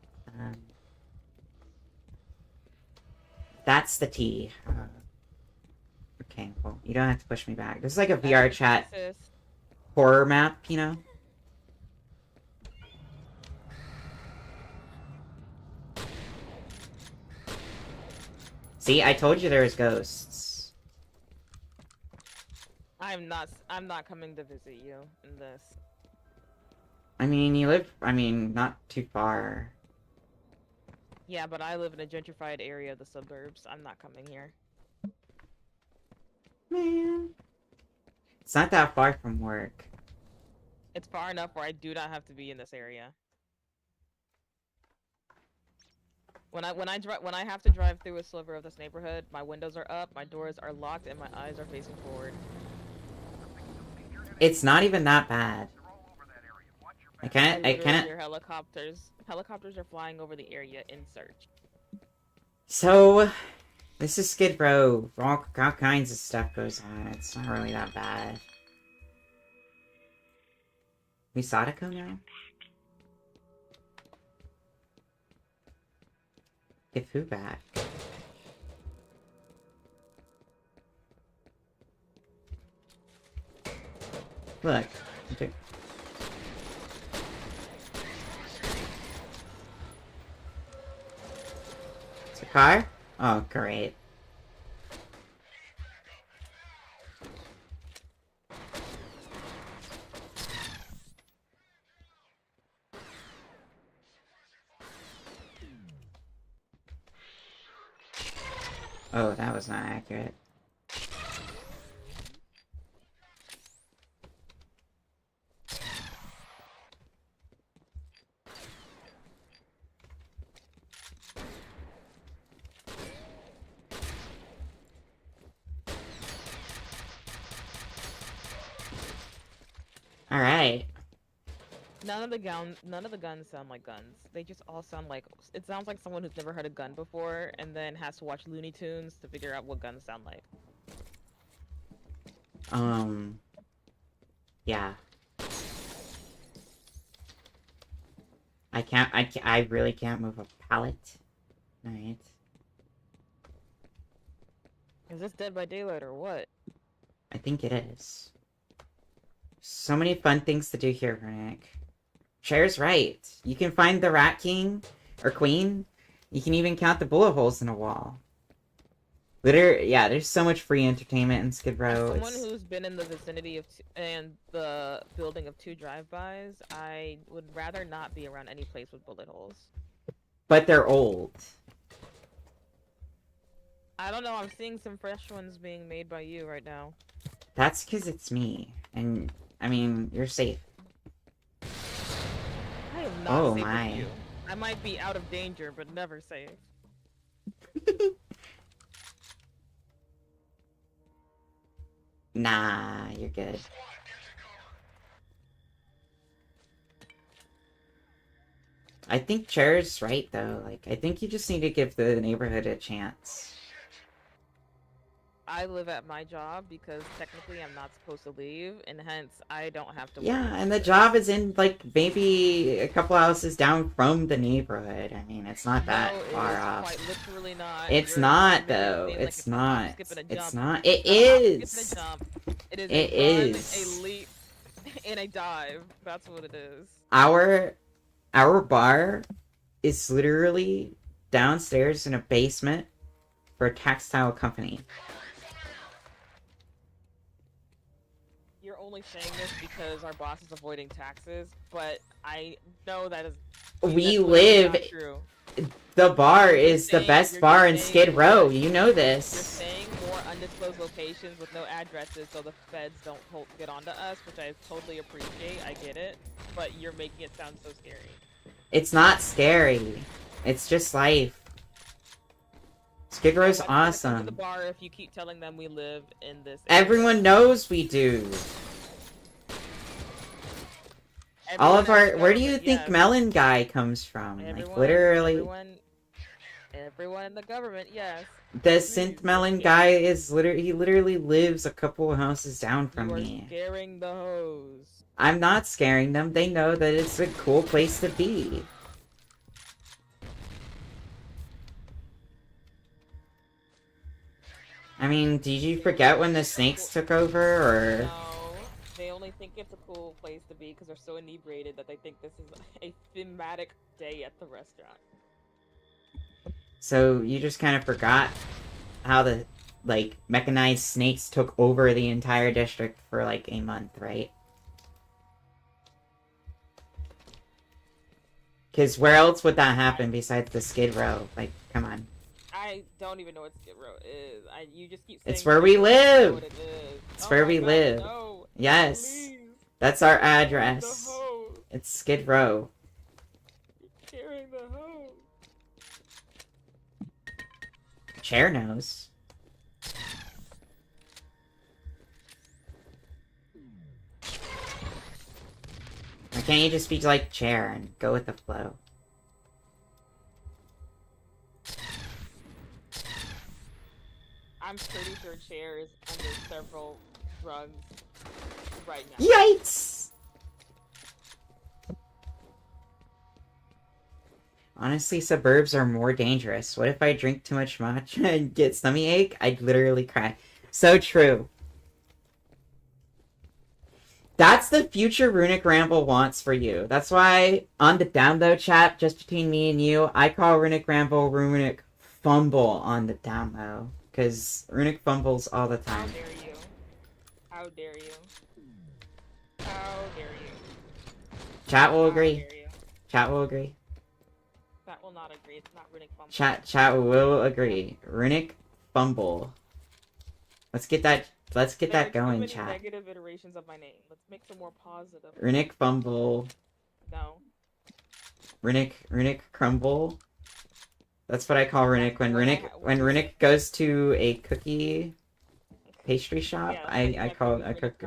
That's the tea. Okay, well, you don't have to push me back. This is like a VR chat horror map, you know? See, I told you there was ghosts. I'm not coming to visit you in this. I mean, you live, not too far. Yeah, but I live in a gentrified area of the suburbs. I'm not coming here. Man. It's not that far from work. It's far enough where I do not have to be in this area. When I have to drive through a sliver of this neighborhood, my windows are up, my doors are locked, and my eyes are facing forward. It's not even that bad. I can't. Hear helicopters. Helicopters are flying over the area in search. So, this is Skid Row. All kinds of stuff goes on. It's not really that bad. We Sadako now? Give who back? Look. Okay. Car? Oh, great. Oh, that was not accurate. Alright. None of the guns sound like guns. They just all sound like, it sounds like someone who's never heard a gun before and then has to watch Looney Tunes to figure out what guns sound like. Yeah. I really can't move a pallet. Alright. Is this Dead by Daylight or what? I think it is. So many fun things to do here, Nick. Cher's right. You can find the Rat King, or Queen. You can even count the bullet holes in a wall. Yeah, there's so much free entertainment in Skid Row. As someone who's been in the vicinity of and the building of 2 drive-bys, I would rather not be around any place with bullet holes. But they're old. I don't know, I'm seeing some fresh ones being made by you right now. That's because it's me. And, I mean, you're safe. I am not Oh safe my. with you. I might be out of danger, but never safe. Nah, you're good. I think Cher's right, though. Like, I think you just need to give the neighborhood a chance. I live at my job because technically I'm not supposed to leave, and hence I don't have to. Yeah, and the job is in, like, maybe a couple houses down from the neighborhood. I mean, it's not that far off. Quite literally not. It's not, though. It's not. It's not. It is. It is It a run, is. a leap, and a dive. That's what it is. Our bar is literally downstairs in a basement for a textile company. You're only saying this because our boss is avoiding taxes, but I know that is. We that's live. not true. The bar is the best bar in Skid Row. You know You're this. saying more undisclosed locations with no addresses, so the feds don't get onto us, which I totally appreciate. I get it, but you're making it sound so scary. It's not scary. It's just life. Skid Row's awesome. To the bar if you keep telling them we live in this. Everyone knows we do. All of our. Where do you think Melon Guy comes from? Like literally. Everyone in the government, yes. The Synth Melon Guy is literally. He literally lives a couple of houses down from me. Scaring the hoes. I'm not scaring them. They know that it's a cool place to be. I mean, did you forget when the snakes took over, or? No, they only think it's a cool place to be because they're so inebriated that they think this is a thematic day at the restaurant. So you just kind of forgot how the, like, mechanized snakes took over the entire district for, like, a month, right? Because where else would that happen besides the Skid Row? Like, come on. I don't even know what Skid Row is. You just keep saying It's where we live! It's where we live. No. Yes. Please. That's our address. It's Skid Row. You're carrying the hose. Chair knows. Why can't you just be like Chair and go with the flow? I'm pretty sure Chair is under several drugs right now. Yikes! Honestly, suburbs are more dangerous. What if I drink too much matcha and get stomachache? I'd literally cry. So true. That's the future Runicrambl wants for you. That's why, on the download chat, just between me and you, I call Runicrambl Runic Fumble on the download. Because Runic fumbles all the time. How dare you? How dare you? How dare you? Chat will How agree. dare you? Chat will agree. That will not agree. It's not Runic Fumble. Chat will agree. Runic Fumble. Let's get that going, many chat. negative iterations of my name. Let's make some more positive. Runicrambl. No. Runicrambl. That's what I call Runic. When Runic goes to a cookie pastry shop, Yeah, I call cook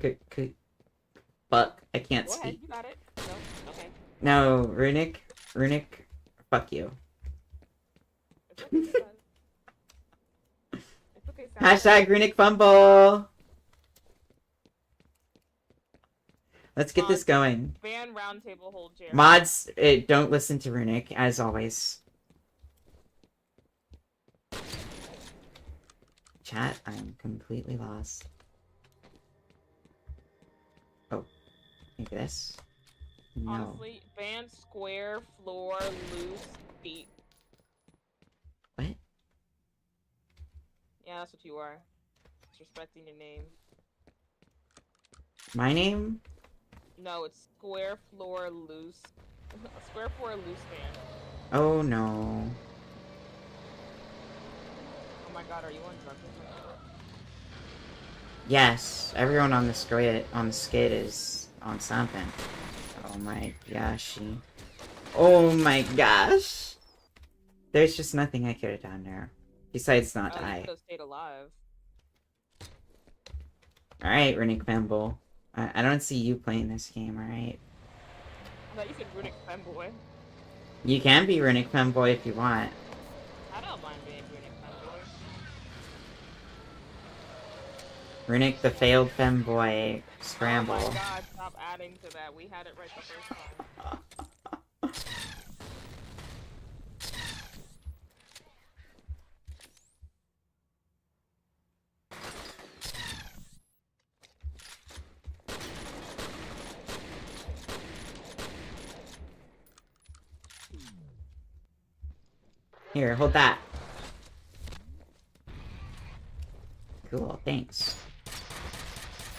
it. Fuck, I can't Go ahead, speak. you got it. No, okay. No, Runic, fuck you. It's okay, it's okay, Hashtag Runic Fumble. Let's get this going. Ban roundtable hold chair. Mods, don't listen to Runic, as always. Chat, I'm completely lost. Oh, maybe this? No. Honestly, ban square, floor, loose, feet. What? Yeah, that's what you are. Disrespecting your name. My name? No, it's square, floor, loose. Square, floor, loose ban. Oh no. Oh my god, are you on drugs? Yes, everyone on the skid is on something. Oh my gosh. Oh my gosh. There's just nothing I could have done there. Besides not die. You could have stayed alive. Alright, Runicrambl. I don't see you playing this game, alright? I thought you said Runic Femboy. You can be Runicrambl if you want. I don't mind being Runic Femboy. Runic the failed femboy scramble. Oh my god, stop adding to that. We had it right the first time. Here, hold that. Cool, thanks.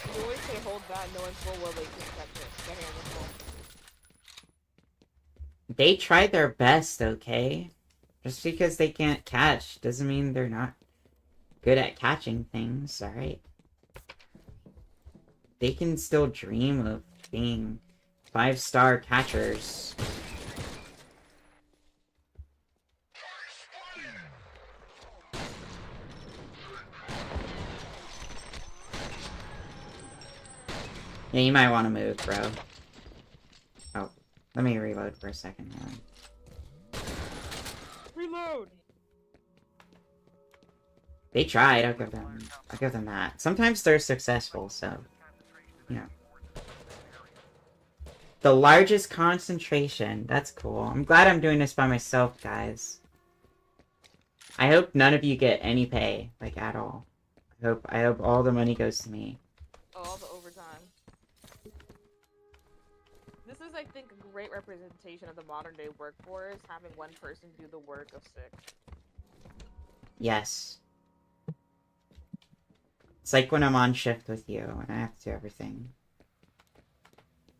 You always say hold that, knowing full well they can catch it. The hand is full. They tried their best, okay? Just because they can't catch doesn't mean they're not good at catching things, alright? They can still dream of being 5-star catchers. Yeah, you might want to move, bro. Oh, let me reload for a second. Reload! They tried, I'll give them that. Sometimes they're successful, so, you know. The largest concentration, that's cool. I'm glad I'm doing this by myself, guys. I hope none of you get any pay, like, at all. I hope all the money goes to me. Oh, all the overtime. This is, I think, a great representation of the modern day workforce, having one person do the work of 6. Yes. It's like when I'm on shift with you, and I have to do everything.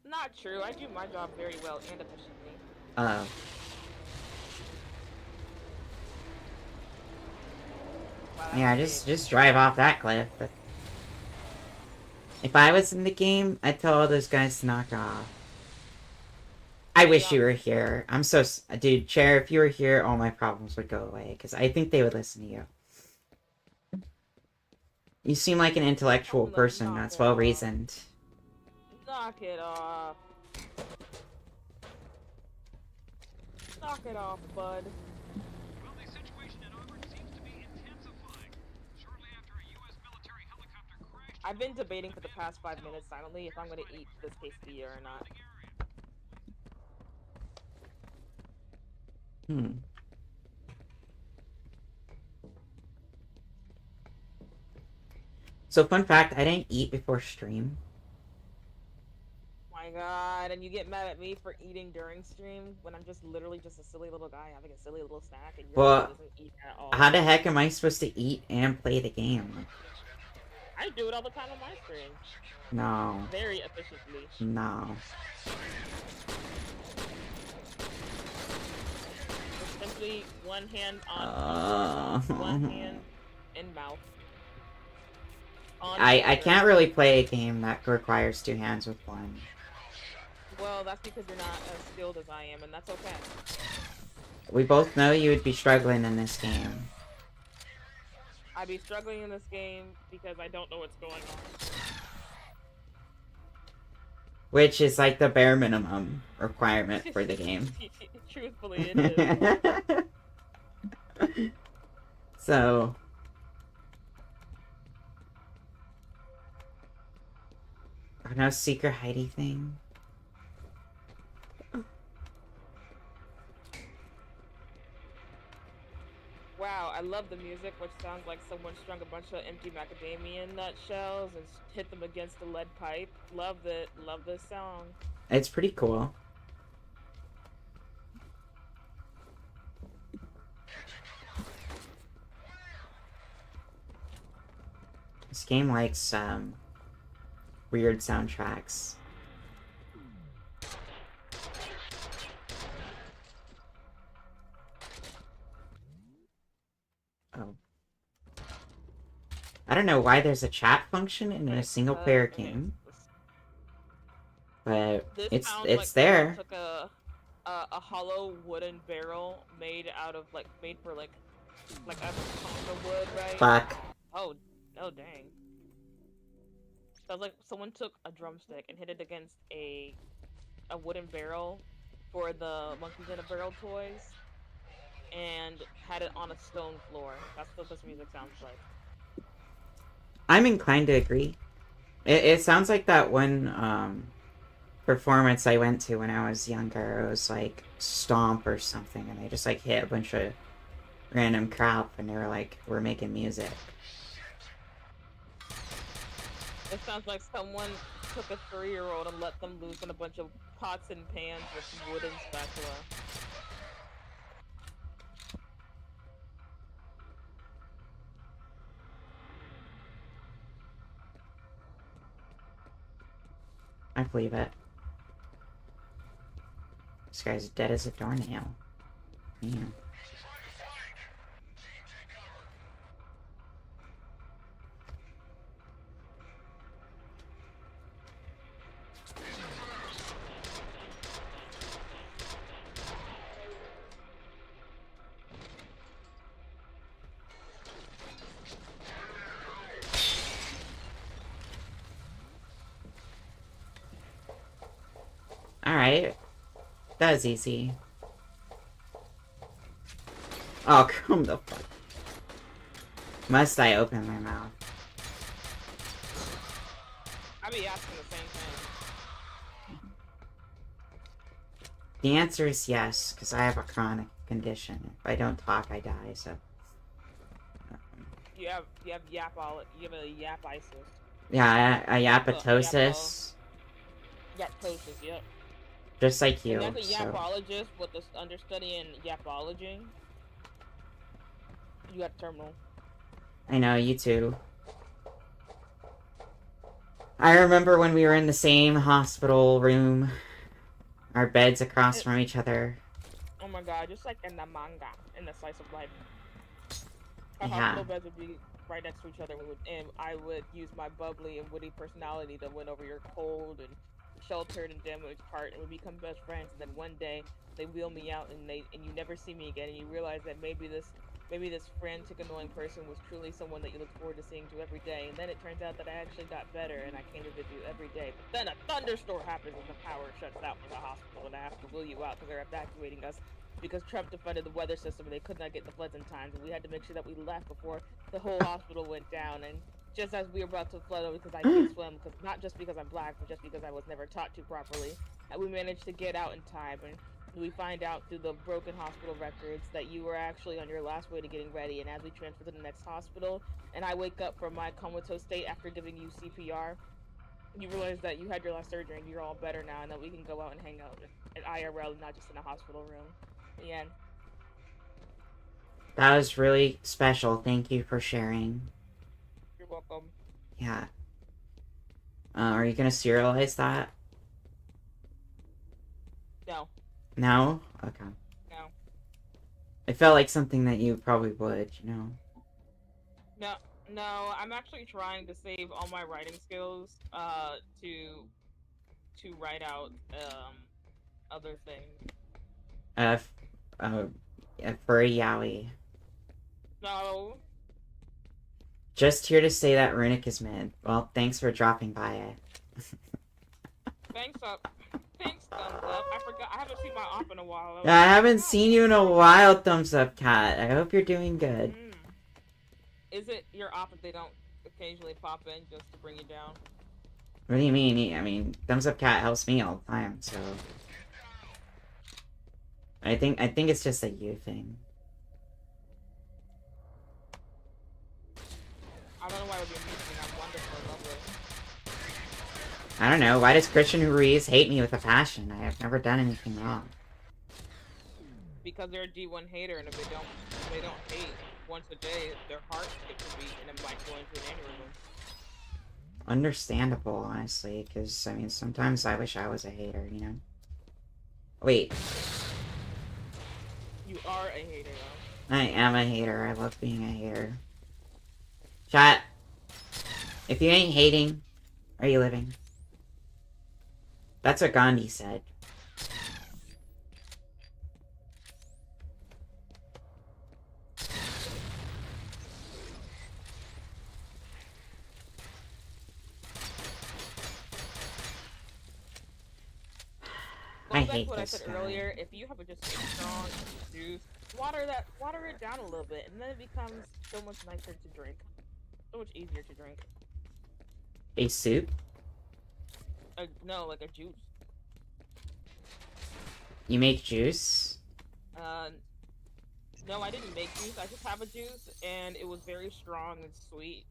Not true, I do my job very well and efficiently. Uh-oh. Wow, Yeah, just drive off that cliff. But if I was in the game, I'd tell all those guys to knock off. I wish you were here. I'm so... Dude, Chair, if you were here, all my problems would go away. Because I think they would listen to you. You seem like an intellectual person that's well-reasoned. Knock it off. Knock it off, bud. Well, the situation in Auburn seems to be intensifying. Shortly after a U.S. military helicopter crashed... I've been debating for the past 5 minutes silently if I'm gonna eat this quesadilla or not. So, fun fact, I didn't eat before stream. My god, and you get mad at me for eating during stream when I'm just literally just a silly little guy having a silly little snack and you're Well, doesn't eat at all. How the heck am I supposed to eat and play the game? I do it all the time on my stream. No. Very efficiently. No. Just simply one hand on one hand in mouth. On I trigger. can't really play a game that requires two hands with one. Well, that's because you're not as skilled as I am, and that's okay. We both know you would be struggling in this game. I'd be struggling in this game because I don't know what's going on. Which is like the bare minimum requirement for the game. Truthfully, it is. So... Oh, no secret hidey thing? Wow, I love the music, which sounds like someone strung a bunch of empty macadamia nutshells and hit them against a lead pipe. Love it. Love this song. It's pretty cool. This game likes, weird soundtracks. Oh. I don't know why there's a chat function in a single-player game. But it's like there. Took a hollow wooden barrel made out of made for like out of wood, right? Fuck. Oh dang. Sounds like someone took a drumstick and hit it against a wooden barrel for the Monkeys in a Barrel toys and had it on a stone floor. That's what this music sounds like. I'm inclined to agree. It sounds like that one performance I went to when I was younger. It was like Stomp or something, and they just like hit a bunch of random crap, and they were like, "We're making music." It sounds like someone took a 3-year-old and let them loose on a bunch of pots and pans with wooden spatula. I believe it. This guy's dead as a doornail. Man. Alright. That was easy. Oh, come the fuck. Must I open my mouth? I'd be asking the same thing. The answer is yes, because I have a chronic condition. If I don't talk, I die, so... You have you have a yapitis. Yeah, a yapatosis. Yaptosis, yep. Just like you, And that's a so... yapologist with the understudy in yapology. You got terminal. I know, you too. I remember when we were in the same hospital room. Our beds across from each other. Oh my god, just like in the manga, in the slice of life. Our Yeah. hospital beds would be right next to each other, and I would use my bubbly and witty personality to win over your cold and sheltered and damaged heart, and we become best friends. And then one day they wheel me out, and you never see me again, and you realize that maybe this frantic, annoying person was truly someone that you look forward to seeing to every day. And then it turns out that I actually got better, and I came to visit you every day. But then a thunderstorm happens, and the power shuts out for the hospital, and I have to wheel you out because they're evacuating us. Because Trump defunded the weather system and they could not get the floods in time, and we had to make sure that we left before the whole hospital went down. And just as we were about to flood over because I can't swim, because not just because I'm black, but just because I was never taught to properly, we managed to get out in time. And we find out through the broken hospital records that you were actually on your last way to getting ready. And as we transfer to the next hospital, and I wake up from my comatose state after giving you CPR, you realize that you had your last surgery and you're all better now, and that we can go out and hang out at IRL, not just in a hospital room. The end. That was really special. Thank you for sharing. You're welcome. Yeah. Are you gonna serialize that? No. No? Okay. No. It felt like something that you probably would, you know? No, no, I'm actually trying to save all my writing skills, to write out, other things. F, uh, for a yaoi. No, Just here to say that Runic is mid. Well, thanks for dropping by it. thanks up, thanks thumbs up. I forgot, I haven't seen my op in a while. I haven't seen you in a while, Thumbs Up Cat. I hope you're doing good. Is it your op if they don't occasionally pop in just to bring you down? What do you mean? I mean, Thumbs Up Cat helps me all the time, so... I think it's just a you thing. I don't know why it would be amusing. I'm wonderful and lovely. I don't know, why does Christian Ruiz hate me with a passion? I have never done anything wrong. Because they're a D1 hater, and if they don't hate once a day, their heart skips a beat and it might go into an aneurysm. Understandable, honestly, because, I mean, sometimes I wish I was a hater, you know? Wait. You are a hater, though. I am a hater. I love being a hater. Chat. If you ain't hating, are you living? That's what Gandhi said. I hate what I this said guy. earlier. If you have a just strong juice, water it down a little bit, and then it becomes so much nicer to drink, so much easier to drink. A soup? No, like a juice. You make juice? No, I didn't make juice. I just have a juice, and it was very strong and sweet,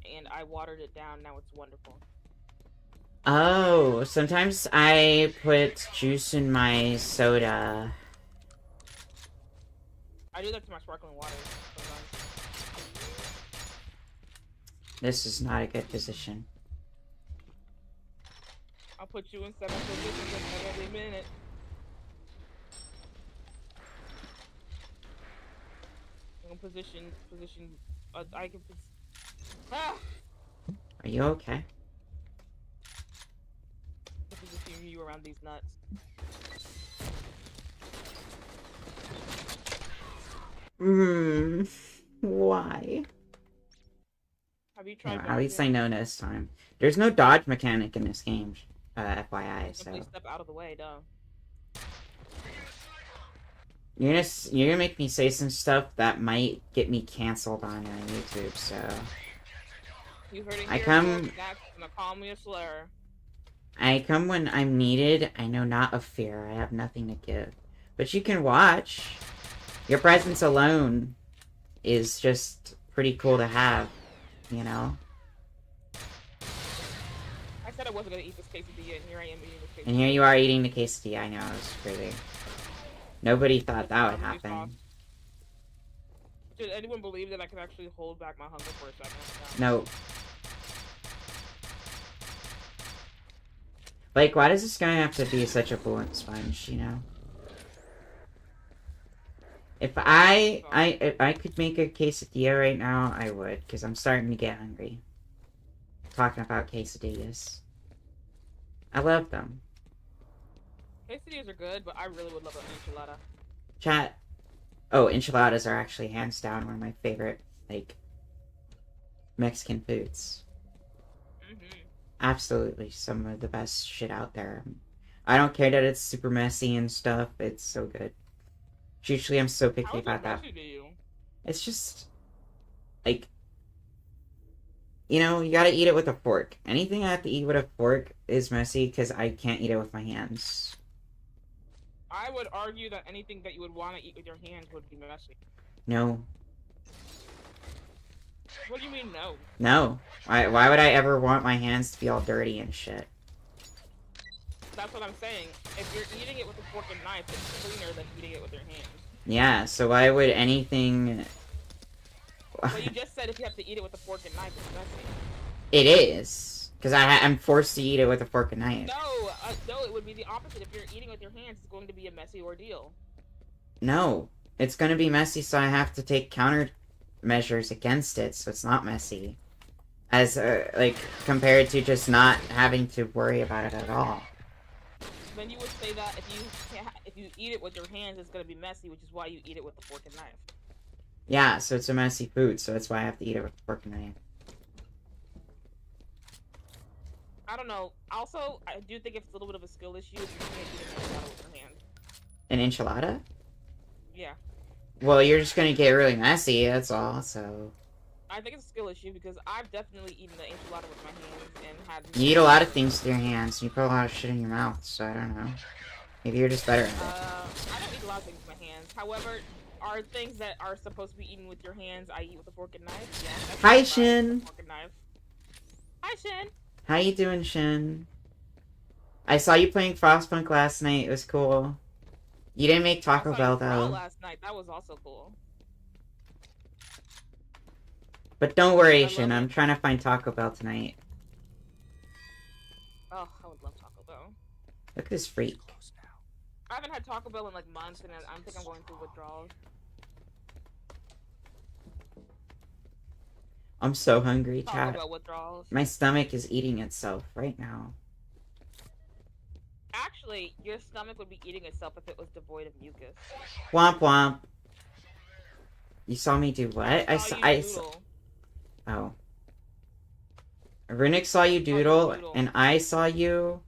and I watered it down. Now it's wonderful. Oh, sometimes I put juice in my soda. I do that to my sparkling water sometimes. This is not a good position. I'll put you in 7 positions every minute. Position. I can. Ah! Are you okay? Position you around these nuts. Why? Have you tried? Yeah, at least I know this time. There's no dodge mechanic in this game, FYI. So simply step out of the way, duh. you're gonna make me say some stuff that might get me canceled on YouTube. So You heard it I here. come. That's gonna call me a slur. I come when I'm needed. I know not of fear. I have nothing to give, but you can watch. Your presence alone is just pretty cool to have, you know. I said I wasn't gonna eat this quesadilla, and here I am eating this quesadilla. And here you are eating the quesadilla. I know, it's crazy. Nobody thought that would happen. Did anyone believe that I could actually hold back my hunger for a second? No. Like, why does this guy have to be such a bullet sponge, you know? If I could make a quesadilla right now, I would, because I'm starting to get hungry. Talking about quesadillas. I love them. Quesadillas are good, but I really would love an enchilada. Chat. Oh, enchiladas are actually hands down one of my favorite, like, Mexican foods. Absolutely, some of the best shit out there. I don't care that it's super messy and stuff. It's so good. Usually, I'm so picky about that. It's just, like, you know, you gotta eat it with a fork. Anything I have to eat with a fork is messy because I can't eat it with my hands. I would argue that anything that you would want to eat with your hands would be messy. No. What do you mean, no? No. Why would I ever want my hands to be all dirty and shit? That's what I'm saying. If you're eating it with a fork and knife, it's cleaner than eating it with your hands. Yeah, so why would anything... Well, you just said if you have to eat it with a fork and knife, it's messy. It is. Because I'm forced to eat it with a fork and knife. No, it would be the opposite. If you're eating with your hands, it's going to be a messy ordeal. No. It's gonna be messy, so I have to take measures against it, so it's not messy. As, like, compared to just not having to worry about it at all. Then you would say that if you eat it with your hands, it's gonna be messy, which is why you eat it with a fork and knife. Yeah, so it's a messy food, so that's why I have to eat it with a fork and knife. I don't know. Also, I do think it's a little bit of a skill issue if you can't eat an enchilada with your hand. An enchilada? Yeah. Well, you're just gonna get really messy, that's all, so... I think it's a skill issue because I've definitely eaten the enchilada with my hands and had... You eat a lot of things with your hands, and you put a lot of shit in your mouth, so I don't know. Maybe you're just better at it. I don't eat a lot of things with my hands. However, are things that are supposed to be eaten with your hands, I eat with a fork and knife? Yeah. Hi, Shin! Fork and knife. Hi, Shin! How you doing, Shin? I saw you playing Frostpunk last night, it was cool. You didn't make Taco Bell, though. Last night, that was also cool. But don't worry, Shin, I'm trying to find Taco Bell tonight. Oh, I would love Taco Bell. Look at this freak. I haven't had Taco Bell in like months, and I think I'm going through withdrawals. I'm so hungry, Taco chat. Bell withdrawals. My stomach is eating itself right now. Actually, your stomach would be eating itself if it was devoid of mucus. Womp womp. You saw me do what? I saw. Oh. Runic saw you doodle, and I saw you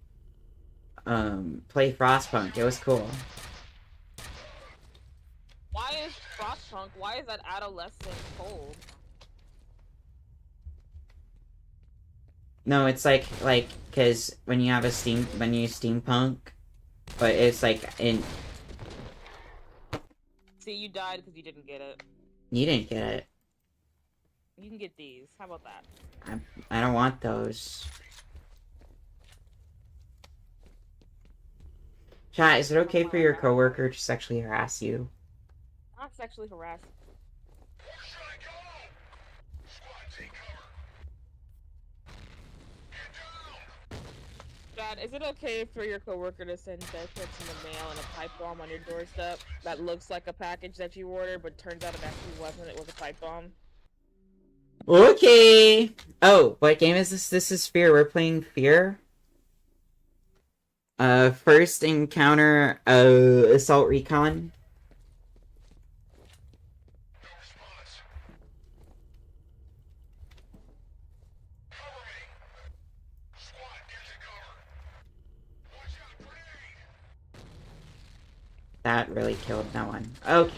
play Frostpunk. It was cool. Why is Frostpunk? Why is that adolescent cold? No, it's like, cause when you have a steampunk, but it's like in. See, you died because you didn't get it. You didn't get it. You can get these. How about that? I don't want those. Chat, is it okay for your coworker to sexually harass you? Not sexually harass. Dad, is it okay for your coworker to send death threats in the mail and a pipe bomb on your doorstep that looks like a package that you ordered, but turns out it actually wasn't? It was a pipe bomb. Okay. Oh, what game is this? This is Fear. We're playing Fear. First encounter, Assault Recon. That really killed no one. Okay.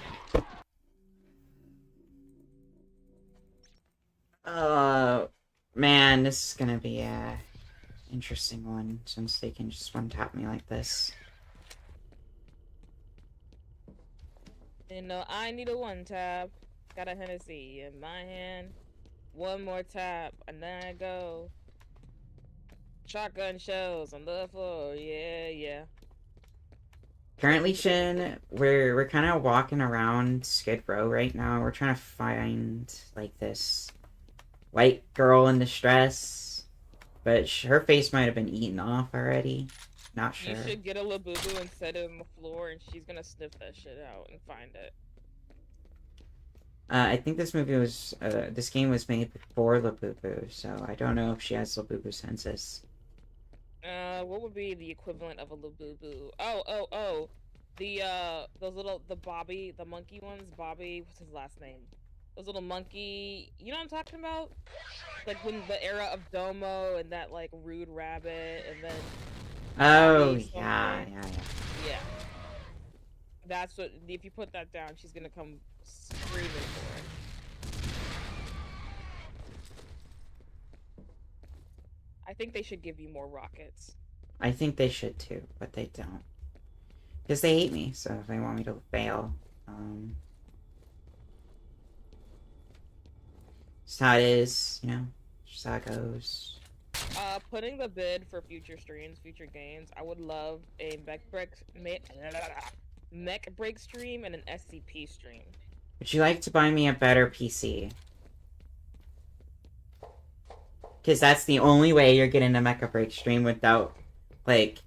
Man, this is gonna be a interesting one, since they can just one-tap me like this. You know, I need a one-tap. Got a Hennessy in my hand. One more tap, and then I go. Shotgun shells on the floor, yeah, yeah. Currently, Shin, we're kind of walking around Skid Row right now. We're trying to find, like, this white girl in distress, but her face might have been eaten off already. Not sure. You should get a Labubu and set it on the floor, and she's gonna sniff that shit out and find it. I think this movie was, this game was made before Labubu, so I don't know if she has Labubu senses. What would be the equivalent of a Labubu? Oh. Those little, the monkey ones, Bobby, what's his last name? Those little monkey, you know what I'm talking about? Like when the era of Domo and that, like, rude rabbit, and then... Oh, yeah. Yeah. That's what, if you put that down, she's gonna come screaming for it. I think they should give you more rockets. I think they should too, but they don't. Because they hate me, so if they want me to fail, just how it is, you know, just how it goes. Putting the bid for future streams, future games, I would love a mech break stream and an SCP stream. Would you like to buy me a better PC? Because that's the only way you're getting a Mecha Break stream without, like,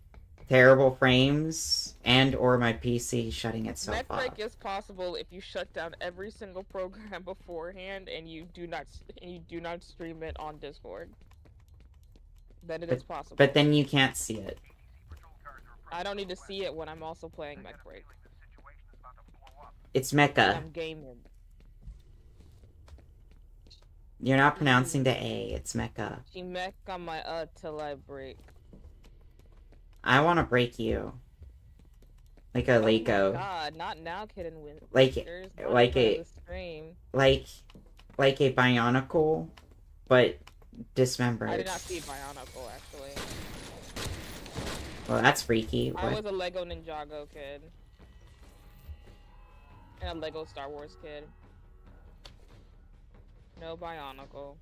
terrible frames and or my PC shutting itself Mech off. break is possible if you shut down every single program beforehand and you do not stream it on Discord. Then it is possible. But then you can't see it. I don't need to see it when I'm also playing Mech Break. It's Mecha. I'm gaming. You're not pronouncing the A. It's Mecha. She mech on my till I break. I want to break you. Like a Lego. Oh my god, not now, Kid and Win. Like a Bionicle, but dismembered. I did not see Bionicle actually. Well, that's freaky. I was a Lego Ninjago kid. And a Lego Star Wars kid. No Bionicle.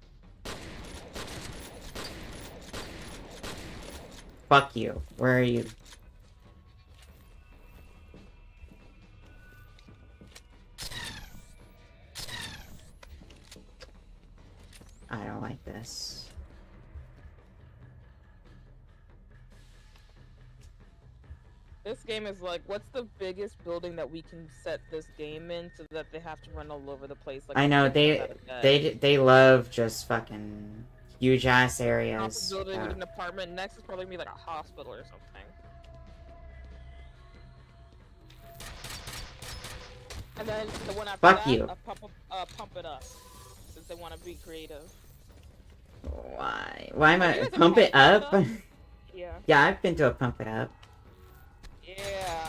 Fuck you. Where are you? I don't like this. This game is like, what's the biggest building that we can set this game in so that they have to run all over the place? Like, I know they love just fucking huge ass areas. Building with an apartment next is probably gonna be like a hospital or something. And then the one after Fuck that, you. Pump It Up, since they want to be creative. Why? Why am I Pump It Up? Yeah. Yeah, I've been to a Pump It Up. Yeah.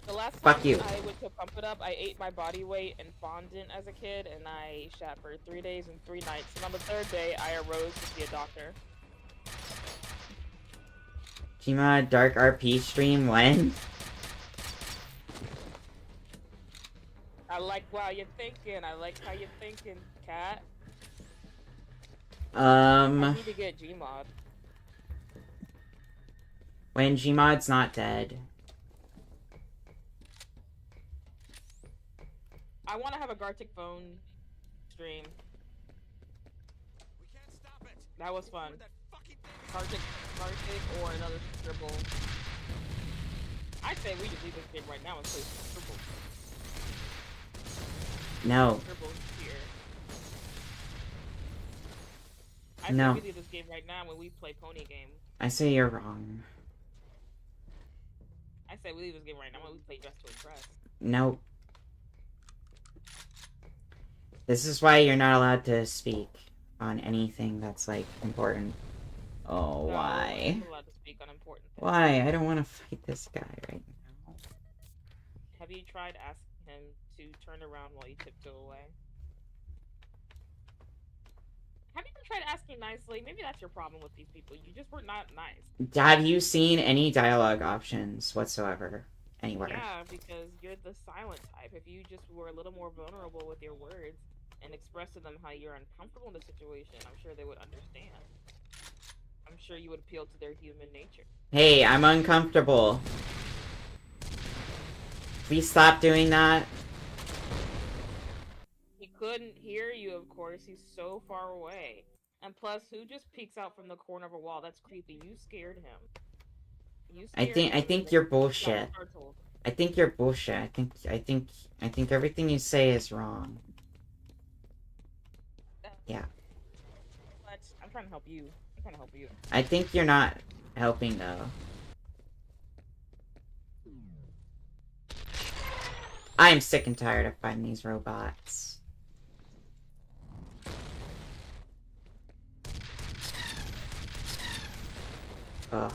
The last Fuck time you. I went to Pump It Up, I ate my body weight in fondant as a kid, and I shat for 3 days and 3 nights. And on the 3rd day, I arose to see a doctor. Gmod Dark RP stream when? I like how you're thinking. I like how you're thinking, cat. I need to get Gmod. When Gmod's not dead. I want to have a Gartic phone stream. We can't stop it. That was fun. Where'd that fucking Gartic or another Scribble. I say we just leave this game right now and play Scribble. No. Scribble's here. I No. say we leave this game right now when we play Pony Game. I say you're wrong. I say we leave this game right now when we play Dress to Impress. Nope. This is why you're not allowed to speak on anything that's, like, important. Oh, No, why? I'm not allowed to speak on important things. Why? I don't want to fight this guy right now. Have you tried asking him to turn around while you tiptoe away? Have you ever tried asking nicely? Maybe that's your problem with these people. You just were not nice. Have you seen any dialogue options whatsoever? Anywhere? Yeah, because you're the silent type. If you just were a little more vulnerable with your words and expressed to them how you're uncomfortable in the situation, I'm sure they would understand. I'm sure you would appeal to their human nature. Hey, I'm uncomfortable. Please stop doing that. He couldn't hear you, of course. He's so far away. And plus, who just peeks out from the corner of a wall? That's creepy. You scared him. You I scared him. think you're bullshit. Startled. I think you're bullshit. I think everything you say is wrong. Yeah. But I'm trying to help you. I'm trying to help you. I think you're not helping though. I am sick and tired of fighting these robots. Ugh.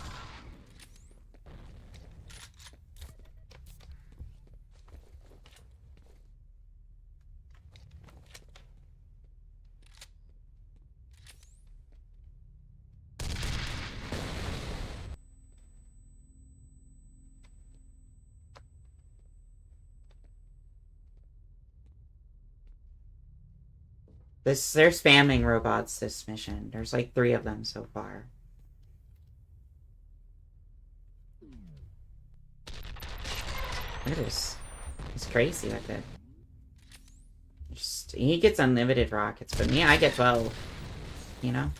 They're spamming robots this mission. There's like 3 of them so far. Look at this. He's crazy with it. He gets unlimited rockets, but me, I get 12. You know?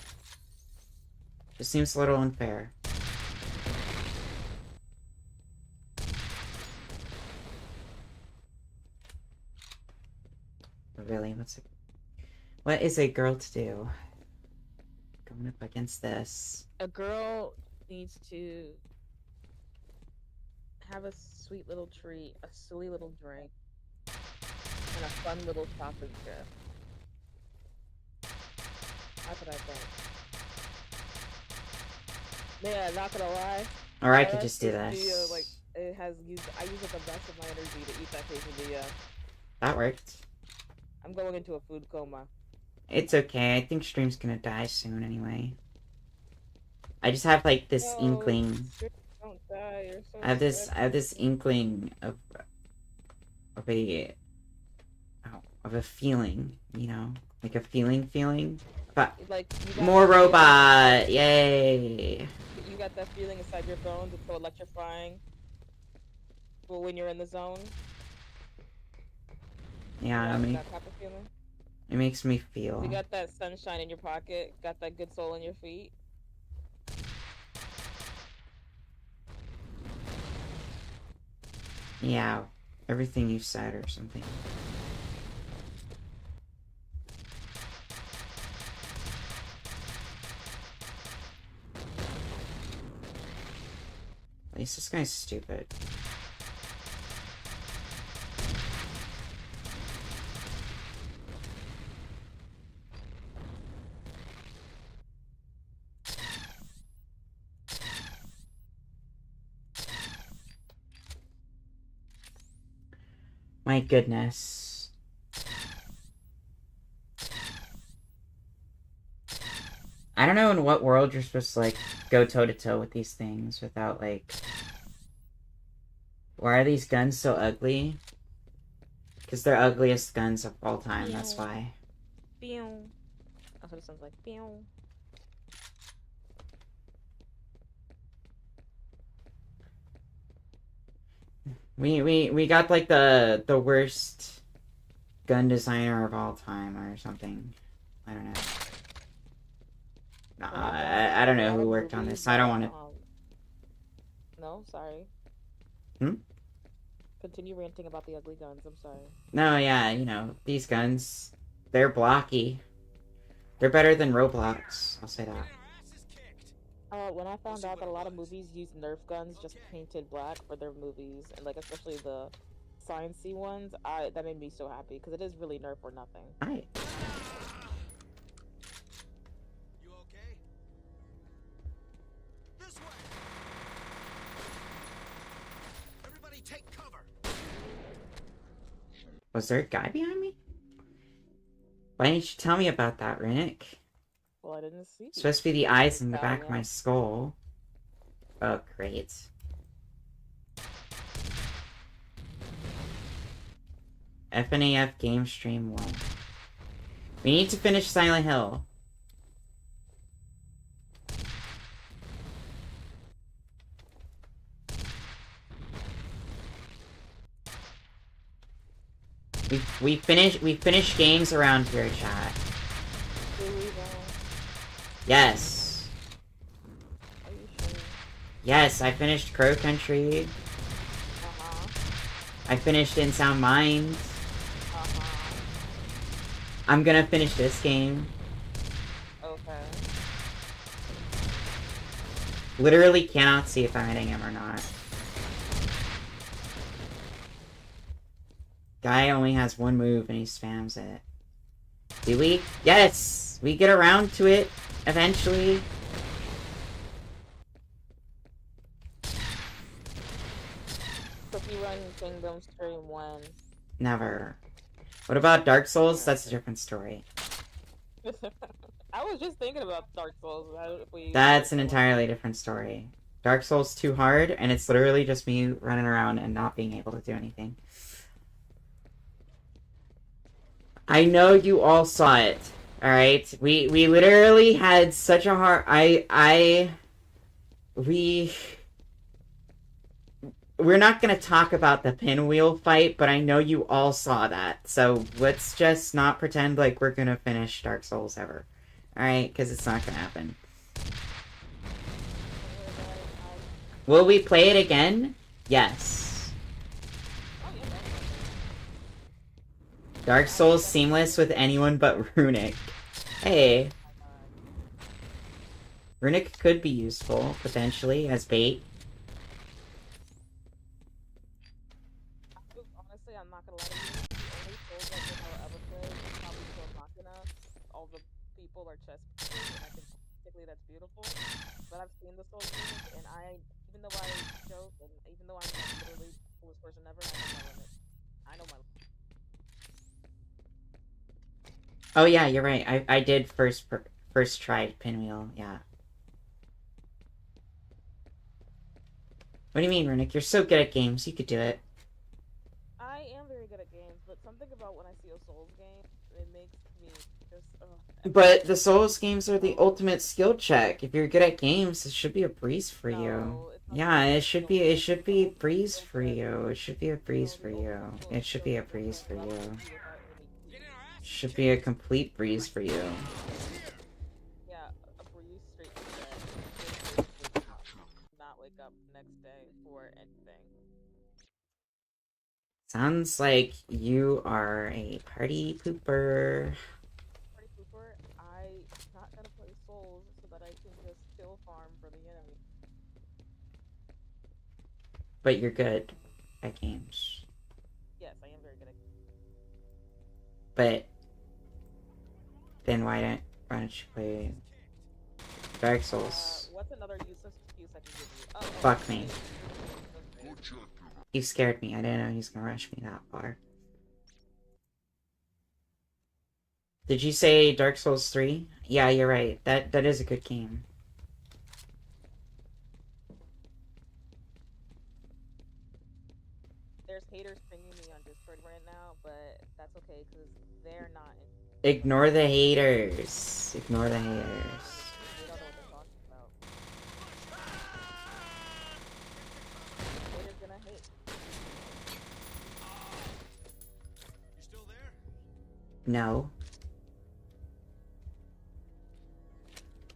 Just seems a little unfair. Really, what is a girl to do? Going up against this. A girl needs to have a sweet little treat, a silly little drink, and a fun little shopping trip. That's what I think. Yeah, not gonna lie. Or I could just do This this. video, like, it has used. I use up the rest of my energy to eat that quesadilla. That worked. I'm going into a food coma. It's okay. I think stream's gonna die soon anyway. I just have like this inkling. Don't die. You're so I have this inkling of a feeling, you know, like a feeling. But like more robot, yay! You got that feeling inside your bones. It's so electrifying. Well, when you're in the zone. Yeah, I mean, that type of feeling. It makes me feel. You got that sunshine in your pocket. Got that good soul in your feet. Yeah, everything you said or something. At least this guy's stupid. My goodness. I don't know in what world you're supposed to, like, go toe-to-toe with these things without, like... Why are these guns so ugly? Because they're ugliest guns of all time, that's why. Pew. That's what it sounds like. Pew. We got like the worst gun designer of all time or something. I don't know. Nah, I don't know who worked on this. I don't want to. No, sorry. Hmm? Continue ranting about the ugly guns. I'm sorry. No, yeah, you know, these guns, they're blocky. They're better than Roblox. I'll say that. When I found out that a lot of movies use Nerf guns just painted black for their movies, and like especially the sciencey ones, that made me so happy because it is really Nerf or nothing. Right. You okay? This way. Everybody take cover. Was there a guy behind me? Why didn't you tell me about that, Runic? Well, I didn't see. It's supposed to be the eyes in the back of my skull. Oh, great. FNAF Game Stream 1. We need to finish Silent Hill. We finish games around here, chat. Yes. Are you sure? Yes, I finished Crow Country. I finished In Sound Mind. I'm gonna finish this game. Okay. Literally cannot see if I'm hitting him or not. Guy only has one move and he spams it. Do we? Yes! We get around to it eventually. Cookie Run Kingdom Stream 1. Never. What about Dark Souls? That's a different story. I was just thinking about Dark Souls. That's an entirely different story. Dark Souls too hard, and it's literally just me running around and not being able to do anything. I know you all saw it. Alright? We literally had such a hard... We're not gonna talk about the pinwheel fight, but I know you all saw that. So let's just not pretend like we're gonna finish Dark Souls ever. Alright? Because it's not gonna happen. Will we play it again? Yes. Dark Souls seamless with anyone but Runic. Hey, Runic could be useful, potentially, as bait. Honestly, I'm not gonna lie to you. The only Souls that I'll ever play is probably Soul Machina. All the people are chess pieces, and I think particularly that's beautiful. But I've seen the Souls games, and even though I joke, and even though I'm like literally the coolest person ever, I know my limit. I know my limit. Oh yeah, you're right. I did first try Pinwheel, yeah. What do you mean, Runic? You're so good at games, you could do it. I am very good at games, but something about when I see a Souls game, it makes me just. But the Souls games are the ultimate skill check. If you're good at games, it should be a breeze for you. No, it's not Yeah, it should be a breeze skill for check. you. It should be a breeze for No, you. It should be a breeze for you. without any Get in our ass. Should be a complete breeze for you. Yeah, a breeze straight to bed. Not wake up next day for anything. Sounds like you are a party pooper. Party pooper, I'm not gonna play Souls so that I can just kill farm for the enemy. But you're good at games. Yes, I am very good at games. But then why don't you play Dark Souls? What's another useless excuse I can give you? Oh, Fuck me. okay. You scared me. I didn't know he was gonna rush me that far. Did you say Dark Souls 3? Yeah, you're right. That is a good game. There's haters pinging me on Discord right now, but that's okay because they're not. Ignore the haters. Ignore the haters. They don't know what they're talking about. Haters gonna hate. You still there? No.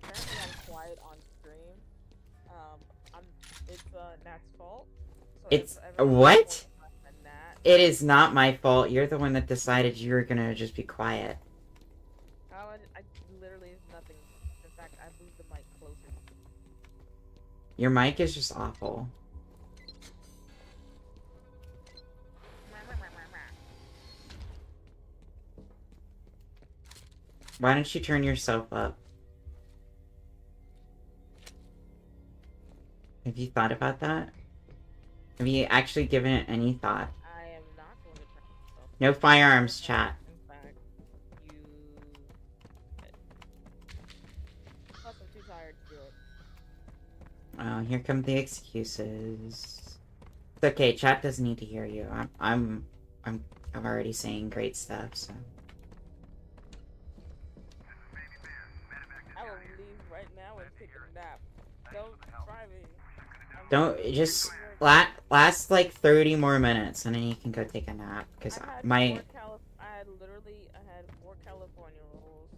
Apparently, I'm quiet on stream. It's Nat's fault. So It's everyone what? Nat. It is not my fault. You're the one that decided you were gonna just be quiet. I literally nothing. In fact, I moved the mic closer. Your mic is just awful. Why don't you turn yourself up? Have you thought about that? Have you actually given it any thought? I am not going to turn myself. No firearms, chat. In fact, plus I'm too tired to do it. Oh, here come the excuses. It's okay, chat doesn't need to hear you. I'm already saying great stuff, so. I will leave right now and take a nap. Don't try me. Don't, just last like 30 more minutes and then you can go take a nap, because I had four California rolls.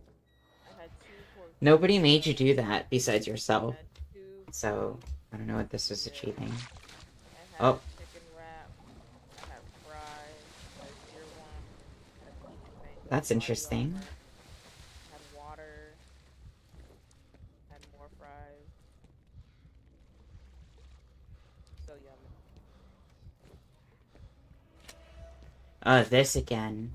I had 2 pork. Nobody made you do that besides yourself. I had 2 So, I don't know what this is achieving. I had Oh. chicken wrap. I had fries. I had beer one. I had pizza mango. That's interesting. I had water. I had more fries. So yummy. This again.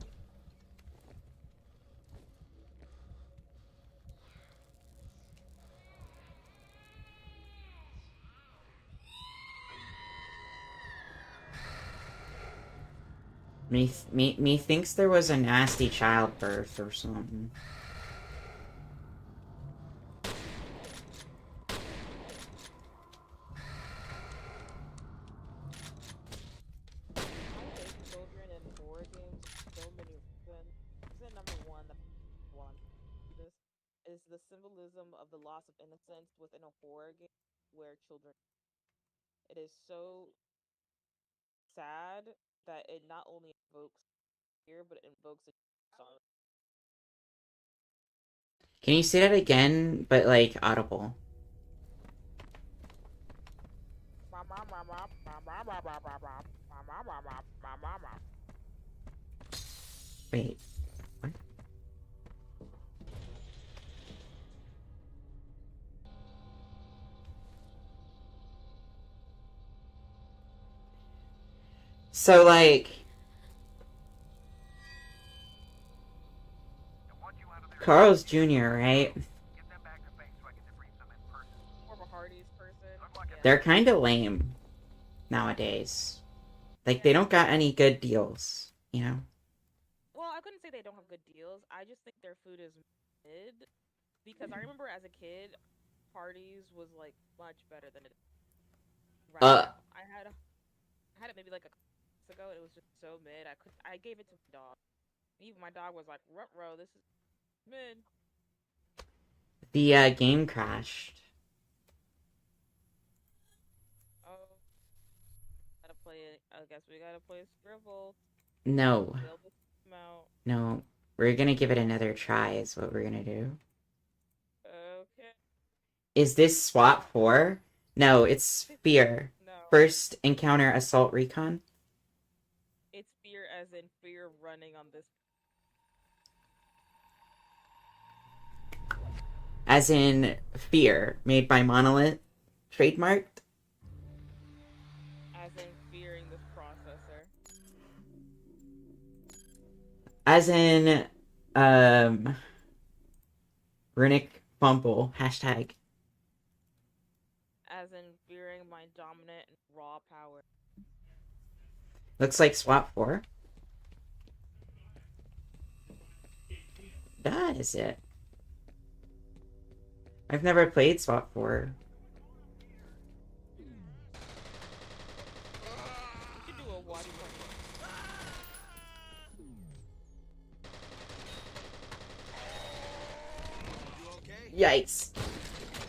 Me thinks there was a nasty childbirth or something. Children in horror games, so many reasons. Reason number one, this is the symbolism of the loss of innocence within a horror game where children. It is so sad that it not only evokes fear, but it invokes a song. Can you say that again, but like audible? Wait. What? So, like... I want you out of there. Carl's Jr., right? Get them back to base so I can debrief them in person. More of a Hardy's person. Good luck at They're kind of lame nowadays. Like, they don't got any good deals, you know? Well, I couldn't say they don't have good deals. I just think their food is mid. Because I remember as a kid, Hardee's was like much better than it is right now. I had it maybe like a couple weeks ago. It was just so mid. I gave it to my dog. Even my dog was like, "Ruh-roh, this is mid." The game crashed. Oh, gotta play it. I guess we gotta play Scribble. No. Build this out. No. We're gonna give it another try, is what we're gonna do. Okay. Is this SWAT 4? No, it's Fear. No. First encounter assault recon. It's fear as in fear running on this. As in Fear, made by Monolith, trademarked. As in fearing this processor. As in, Runicrambl, hashtag. As in fearing my dominant and raw power. Looks like SWAT 4. Does it? I've never played SWAT 4. We should do a watch party. You okay? Yikes.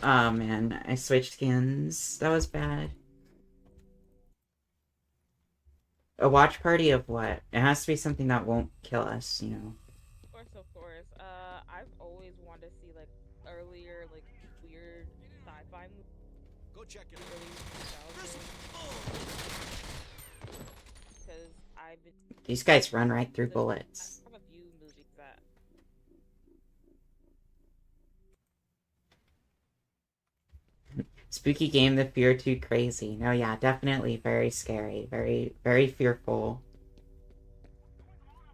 Oh man, I switched skins. That was bad. A watch party of what? It has to be something that won't kill us, you know. Of course, of course. I've always wanted to see like earlier, like weird sci-fi movies. Go check it Early out. 2000s. Because I've been. These guys run right through bullets. I have a few movies that. Spooky game, the fear too crazy. No, yeah, definitely very scary. Very, very fearful.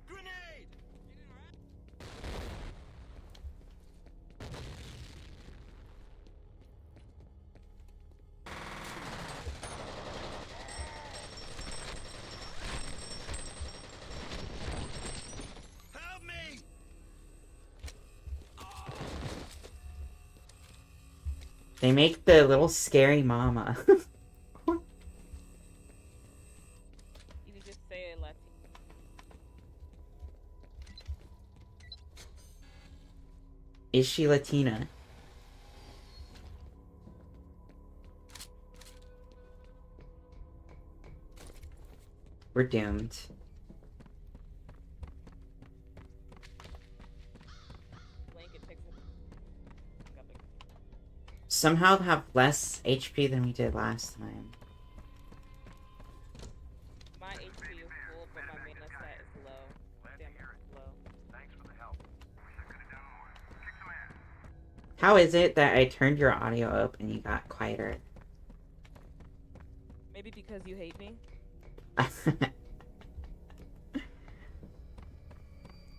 Grenade! Help me! They make the little scary mama. You can just say it Latin. Is she Latina? We're doomed. Blanket takes it. Somehow have less HP than we did last time. My HP is full, but my mana stat is low. Glad to Damn, hear it's low. Thanks for the help. How is it that I turned your audio up and you got quieter? Maybe because you hate me.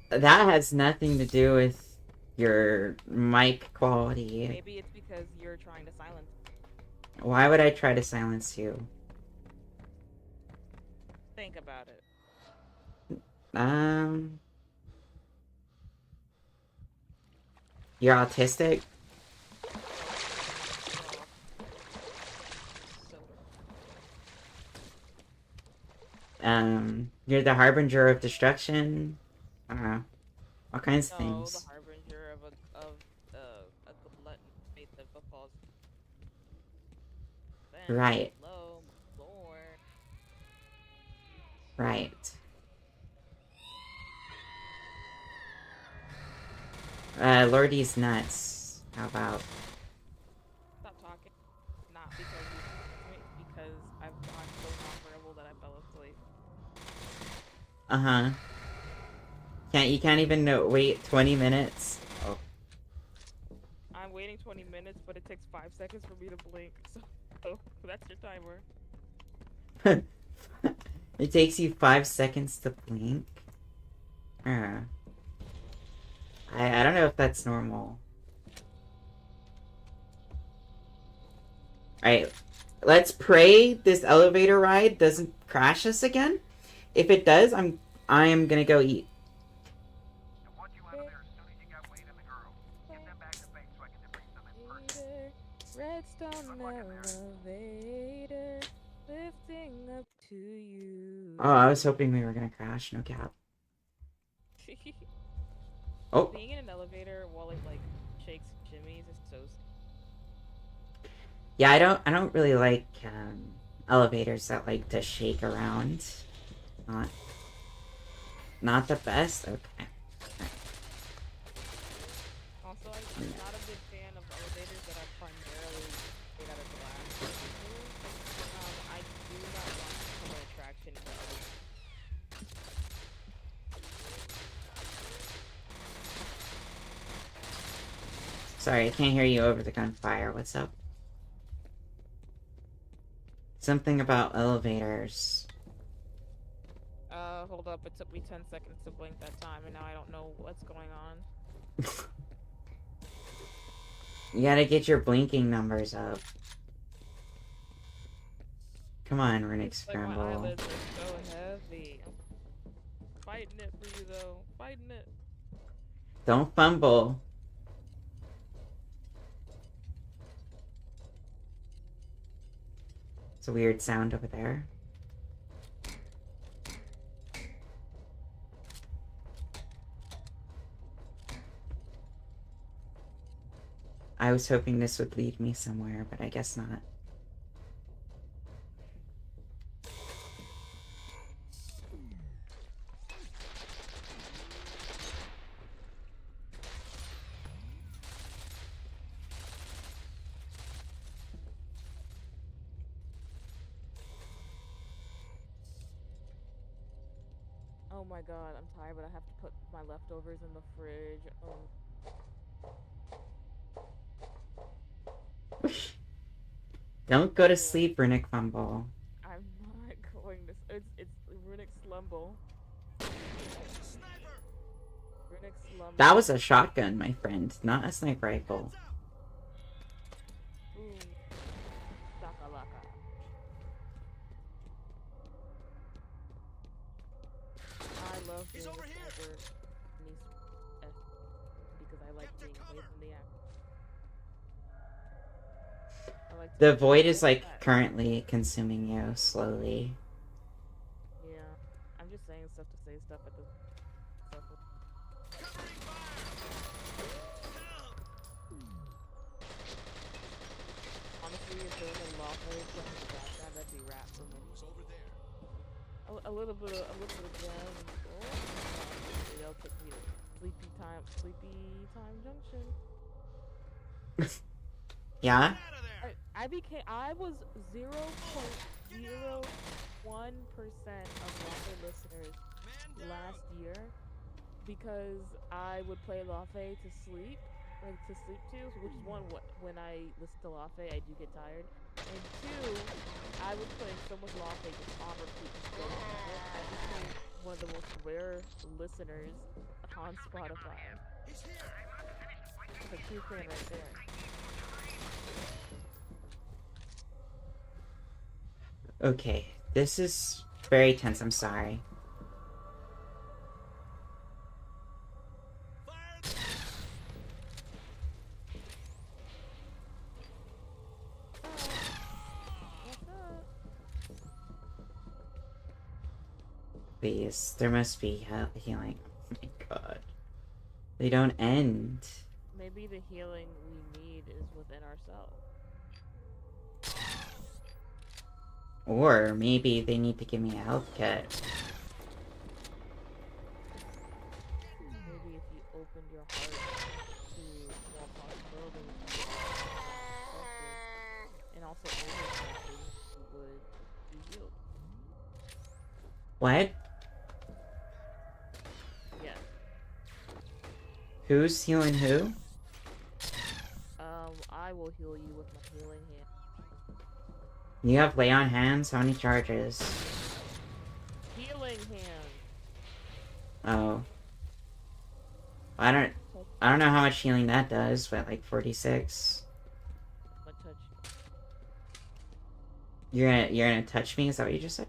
That has nothing to do with your mic quality. Maybe it's because you're trying to silence. Why would I try to silence you? Think about it. You're autistic? You're the harbinger of destruction? I don't know. All kinds of No, things. the harbinger of a glutton fate that befalls. Then, Right. Low, Lord. Right. Lordy's nuts. How about? Stop talking. Not because you because I'm so nonverbal that I fell asleep. Uh-huh. You can't even wait 20 minutes. Oh. I'm waiting 20 minutes, but it takes 5 seconds for me to blink. So that's your timer. It takes you 5 seconds to blink. I don't know if that's normal. Alright, let's pray this elevator ride doesn't crash us again. If it does, I am gonna go eat. I want you out of there as soon as you got Wade and the girl. Get them back to base so I can debrief them in person. Redstone elevator, lifting up to you. Oh, I was hoping we were gonna crash, no cap. Oh. Being in an elevator while it like shakes and shimmies is so. Yeah, I don't really like elevators that like to shake around. Not the best. Okay. Also, I'm not a big fan of elevators that are primarily made out of glass. I do not want to become an attraction to others. Sorry, I can't hear you over the gunfire. What's up? Something about elevators. Hold up. It took me 10 seconds to blink that time, and now I don't know what's going on. You gotta get your blinking numbers up. Come on, Runicrambl. Like my eyelids are so heavy. I'm fighting it for you, though. Fighting it. Don't fumble. It's a weird sound over there. I was hoping this would lead me somewhere, but I guess not. Oh my god, I'm tired, but I have to put my leftovers in the fridge. Oh. Don't go to sleep, Runicrambl. I'm not going to. It's Runic Slumble. Runic Slumble. That was a shotgun, my friend, not a sniper rifle. Boom. Sakalaka. I love being a sniper because I like being away from the action. The void is like currently consuming you slowly. Yeah, I'm just saying stuff to say stuff at the. Honestly, if there was a law place that was that, that'd be rap for me. over there. A little bit of jazz and soul. They'll take me to Sleepy Time Junction. Yeah? I was 0.01% of Lafe listeners last year because I would play Lafe to sleep, to, which is one, when I listen to Lafe, I do get tired, and two, I was playing so much Lafe just on repeat. I became one of the most rare listeners on Spotify. It's a true fan right there. Okay, this is very tense, I'm sorry. Please, there must be healing. Oh my god. They don't end. Maybe the healing we need is within ourselves. Or maybe they need to give me a health kit. Maybe if you opened your heart to more possibilities and also overthinking, you would be healed. What? Yes. Who's healing who? I will heal you with my healing hand. You have lay on hands? How many charges? Healing hand. Oh. I don't know how much healing that does, but like 46. My touch. You're gonna touch me? Is that what you just said?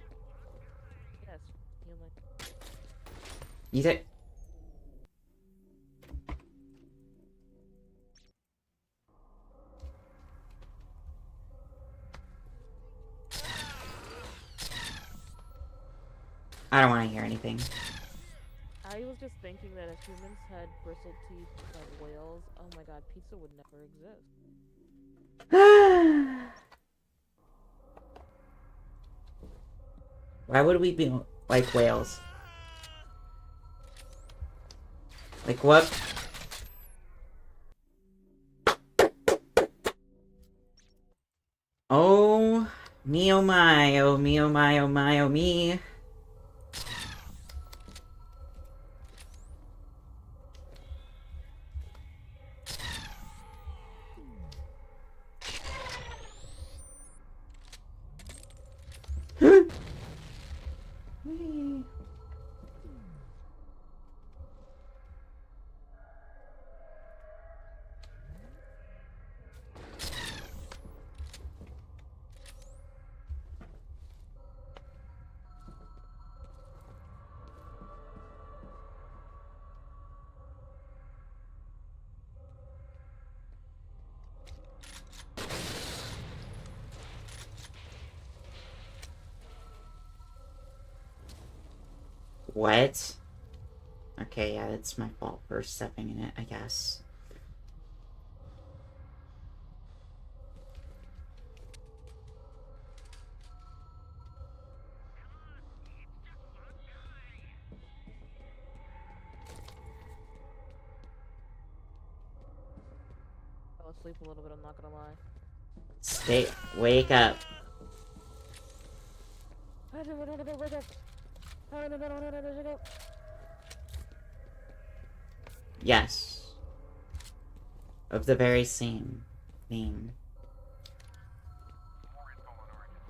Yes, healing. You said. I don't want to hear anything. I was just thinking that if humans had bristled teeth like whales, oh my god, pizza would never exist. Why would we be like whales? Like what? Oh, me oh my, oh me oh my, oh my, oh me. What? Okay, yeah, that's my fault for stepping in it, I guess. I fell asleep a little bit, I'm not gonna lie. Wake up. Yes. Of the very same name. More info on Origin.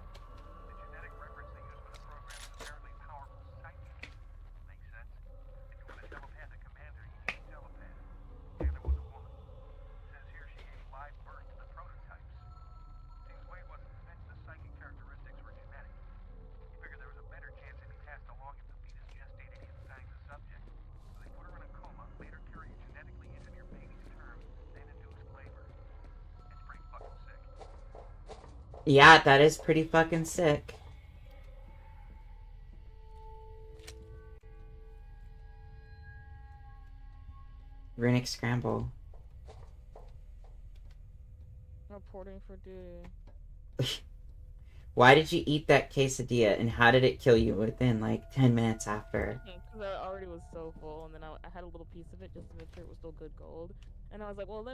The genetic reference they use for the program is apparently powerful psychic. Makes sense. If you want to telepath a commander, you need a telepath. Taylor was a woman. Says here she gave live birth to the prototypes. Seems Wade wasn't convinced the psychic characteristics were genetic. He figured there was a better chance it'd be passed along if the fetus gestated inside the subject. So they put her in a coma, made her carry a genetically engineered baby to term, then induced labor. It's pretty fucking sick. Yeah, that is pretty fucking sick. Runicrambl. Reporting for duty. Why did you eat that quesadilla, and how did it kill you within like 10 minutes after? Because I already was so full, and then I had a little piece of it just to make sure it was still good gold. And I was like, well,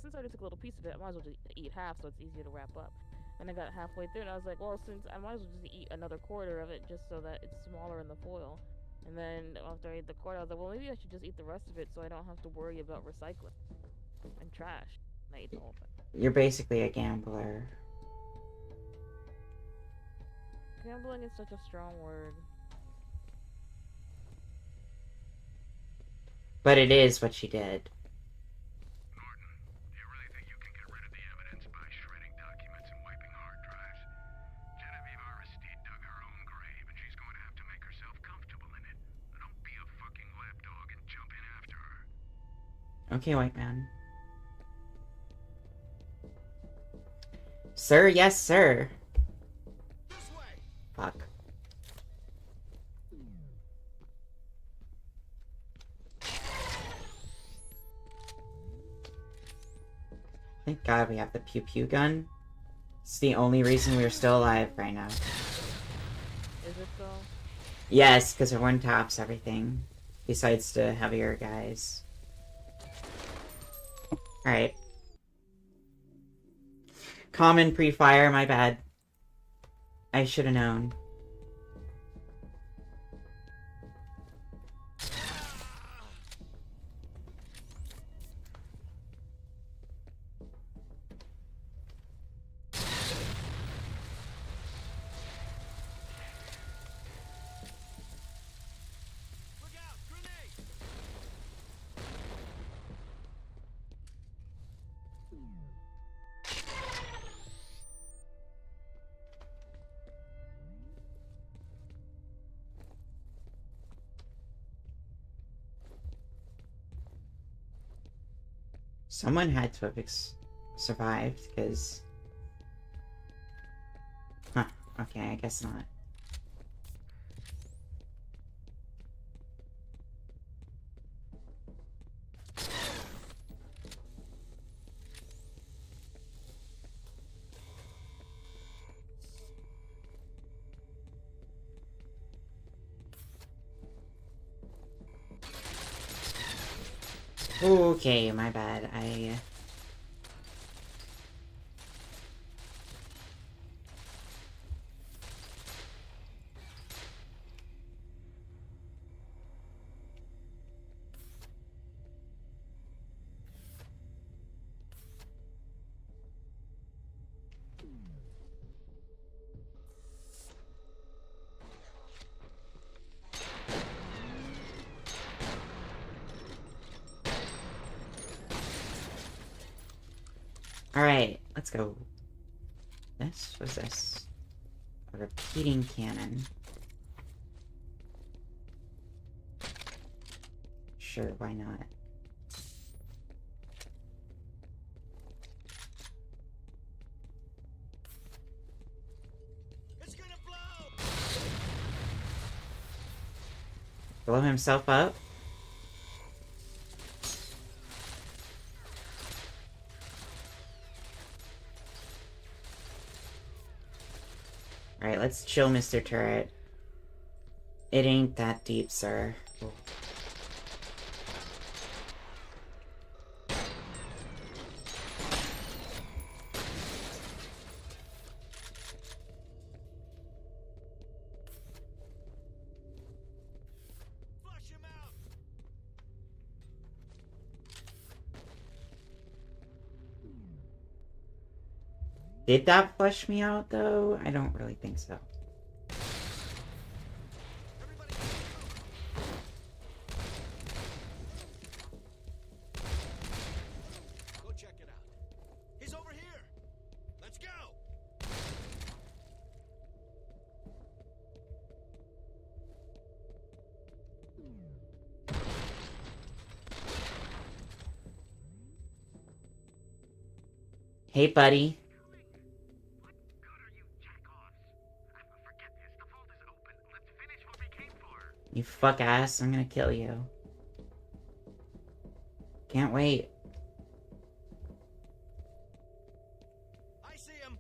since I already took a little piece of it, I might as well just eat half so it's easier to wrap up. And I got halfway through, and I was like, well, since I might as well just eat another quarter of it just so that it's smaller in the foil. And then after I ate the quarter, I was like, well, maybe I should just eat the rest of it so I don't have to worry about recycling and trash. And I ate the whole thing. You're basically a gambler. Gambling is such a strong word. But it is what she did. Norton, do you really think you can get rid of the evidence by shredding documents and wiping hard drives? Genevieve Aristide dug her own grave, and she's going to have to make herself comfortable in it. Don't be a fucking lapdog and jump in after her. Okay, white man. Sir, yes, sir. This way! Fuck. Thank God we have the pew pew gun. It's the only reason we're still alive right now. Is it though? Yes, because everyone taps everything. Besides the heavier guys. Alright. Common pre-fire, my bad. I should have known. Someone had to have survived, because... Huh, okay, I guess not. Okay, my bad. Alright, let's go. This was this. A repeating cannon. Sure, why not? It's gonna blow! Blow himself up? Alright, let's chill, Mr. Turret. It ain't that deep, sir. Flush him out! Did that flush me out, though? I don't really think so. Everybody go check it out. He's over here! Let's go! Hey, buddy. What good are you jack-offs? Forget this. The vault is open. Let's finish what we came for. You fuck ass, I'm gonna kill you. Can't wait. I see him.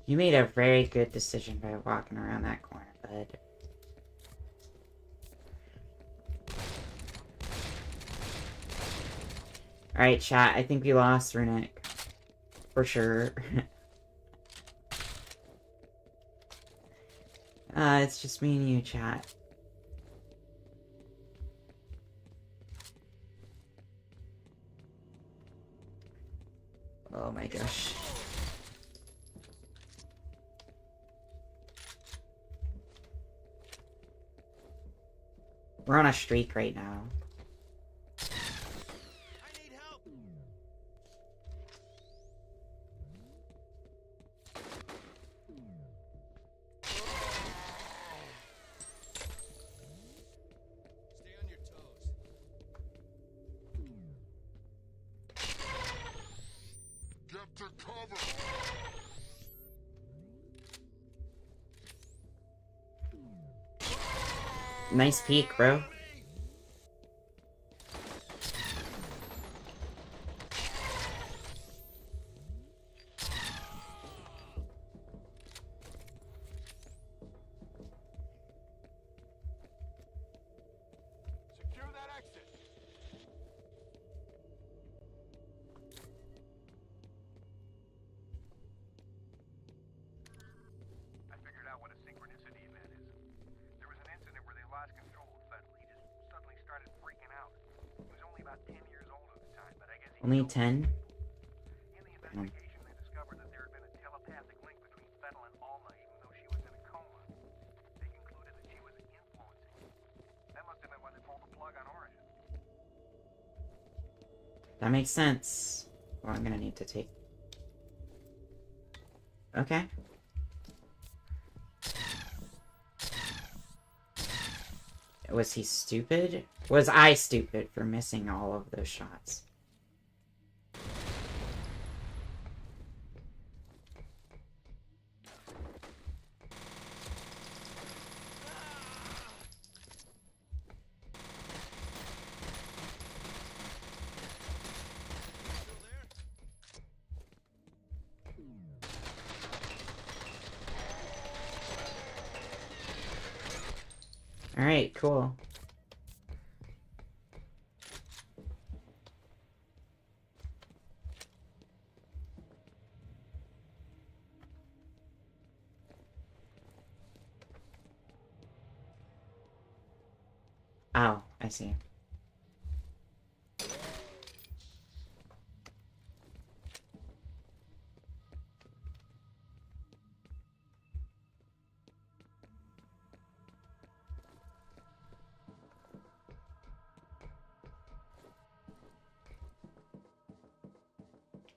You made a very good decision by walking around that corner, bud. Alright, chat, I think we lost Runic. For sure. It's just me and you, chat. Oh my gosh. We're on a streak right now. I need help. Stay on your toes. Get to cover! Nice peek, bro. Secure that exit! I figured out what a synchronicity event is. There was an incident where they lost control of W.E.T.L.A.N. He just suddenly started freaking out. He was only about 10 years old at the time, but I guess he Only killed 10? In the investigation, they discovered that there had been a telepathic link between W.E.T.L.A.N. and Alma, even though she was in a coma. They concluded that she was influencing him. That makes sense. Well, I'm gonna need to take... Okay. Was he stupid? Was I stupid for missing all of those shots? Alright, cool. Oh, I see.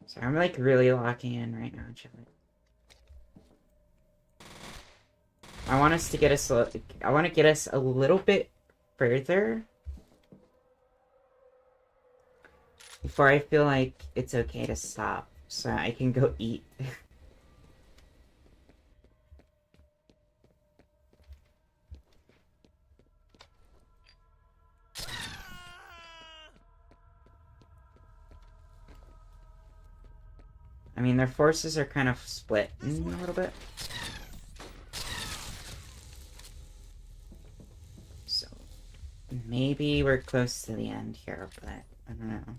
So I'm like really locking in right now, chat. I want us to get us. I want to get us a little bit further before I feel like it's okay to stop, so I can go eat. I mean, their forces are kind of split a little bit. So, maybe we're close to the end here, but I don't know.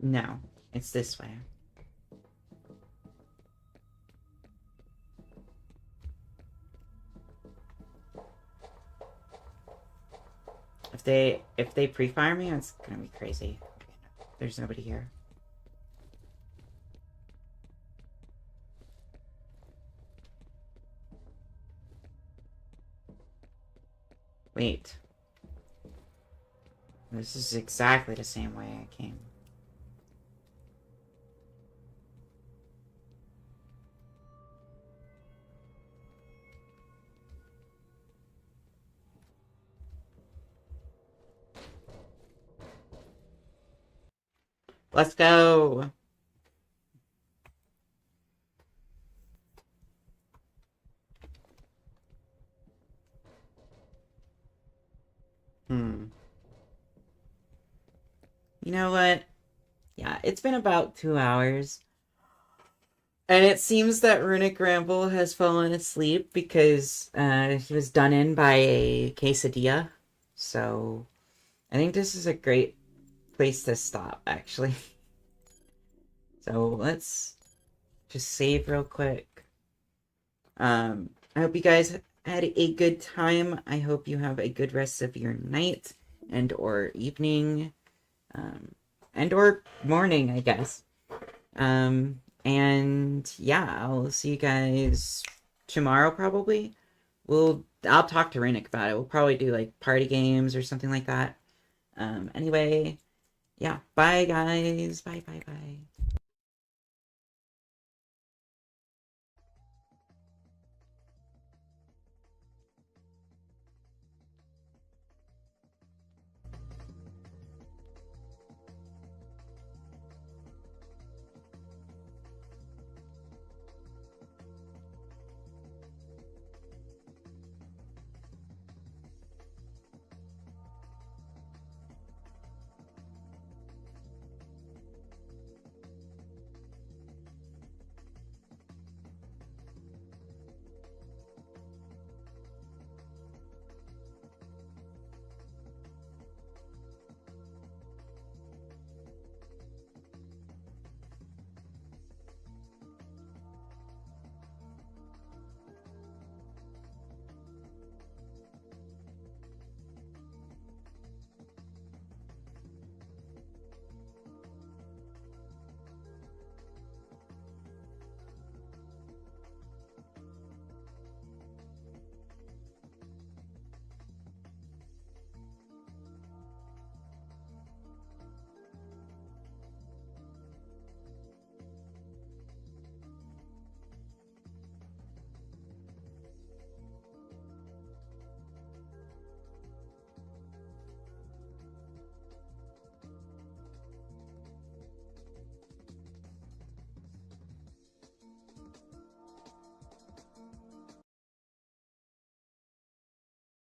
No, it's this way. If they pre-fire me, it's gonna be crazy. There's nobody here. Wait. This is exactly the same way I came. Let's go! You know what? Yeah, it's been about 2 hours. And it seems that Runicrambl has fallen asleep because he was done in by a quesadilla. So, I think this is a great place to stop, actually. So, let's just save real quick. I hope you guys had a good time. I hope you have a good rest of your night and or evening. And or morning, I guess. And yeah, I'll see you guys tomorrow probably. I'll talk to Runic about it. We'll probably do like party games or something like that. Anyway, yeah, bye guys. Bye.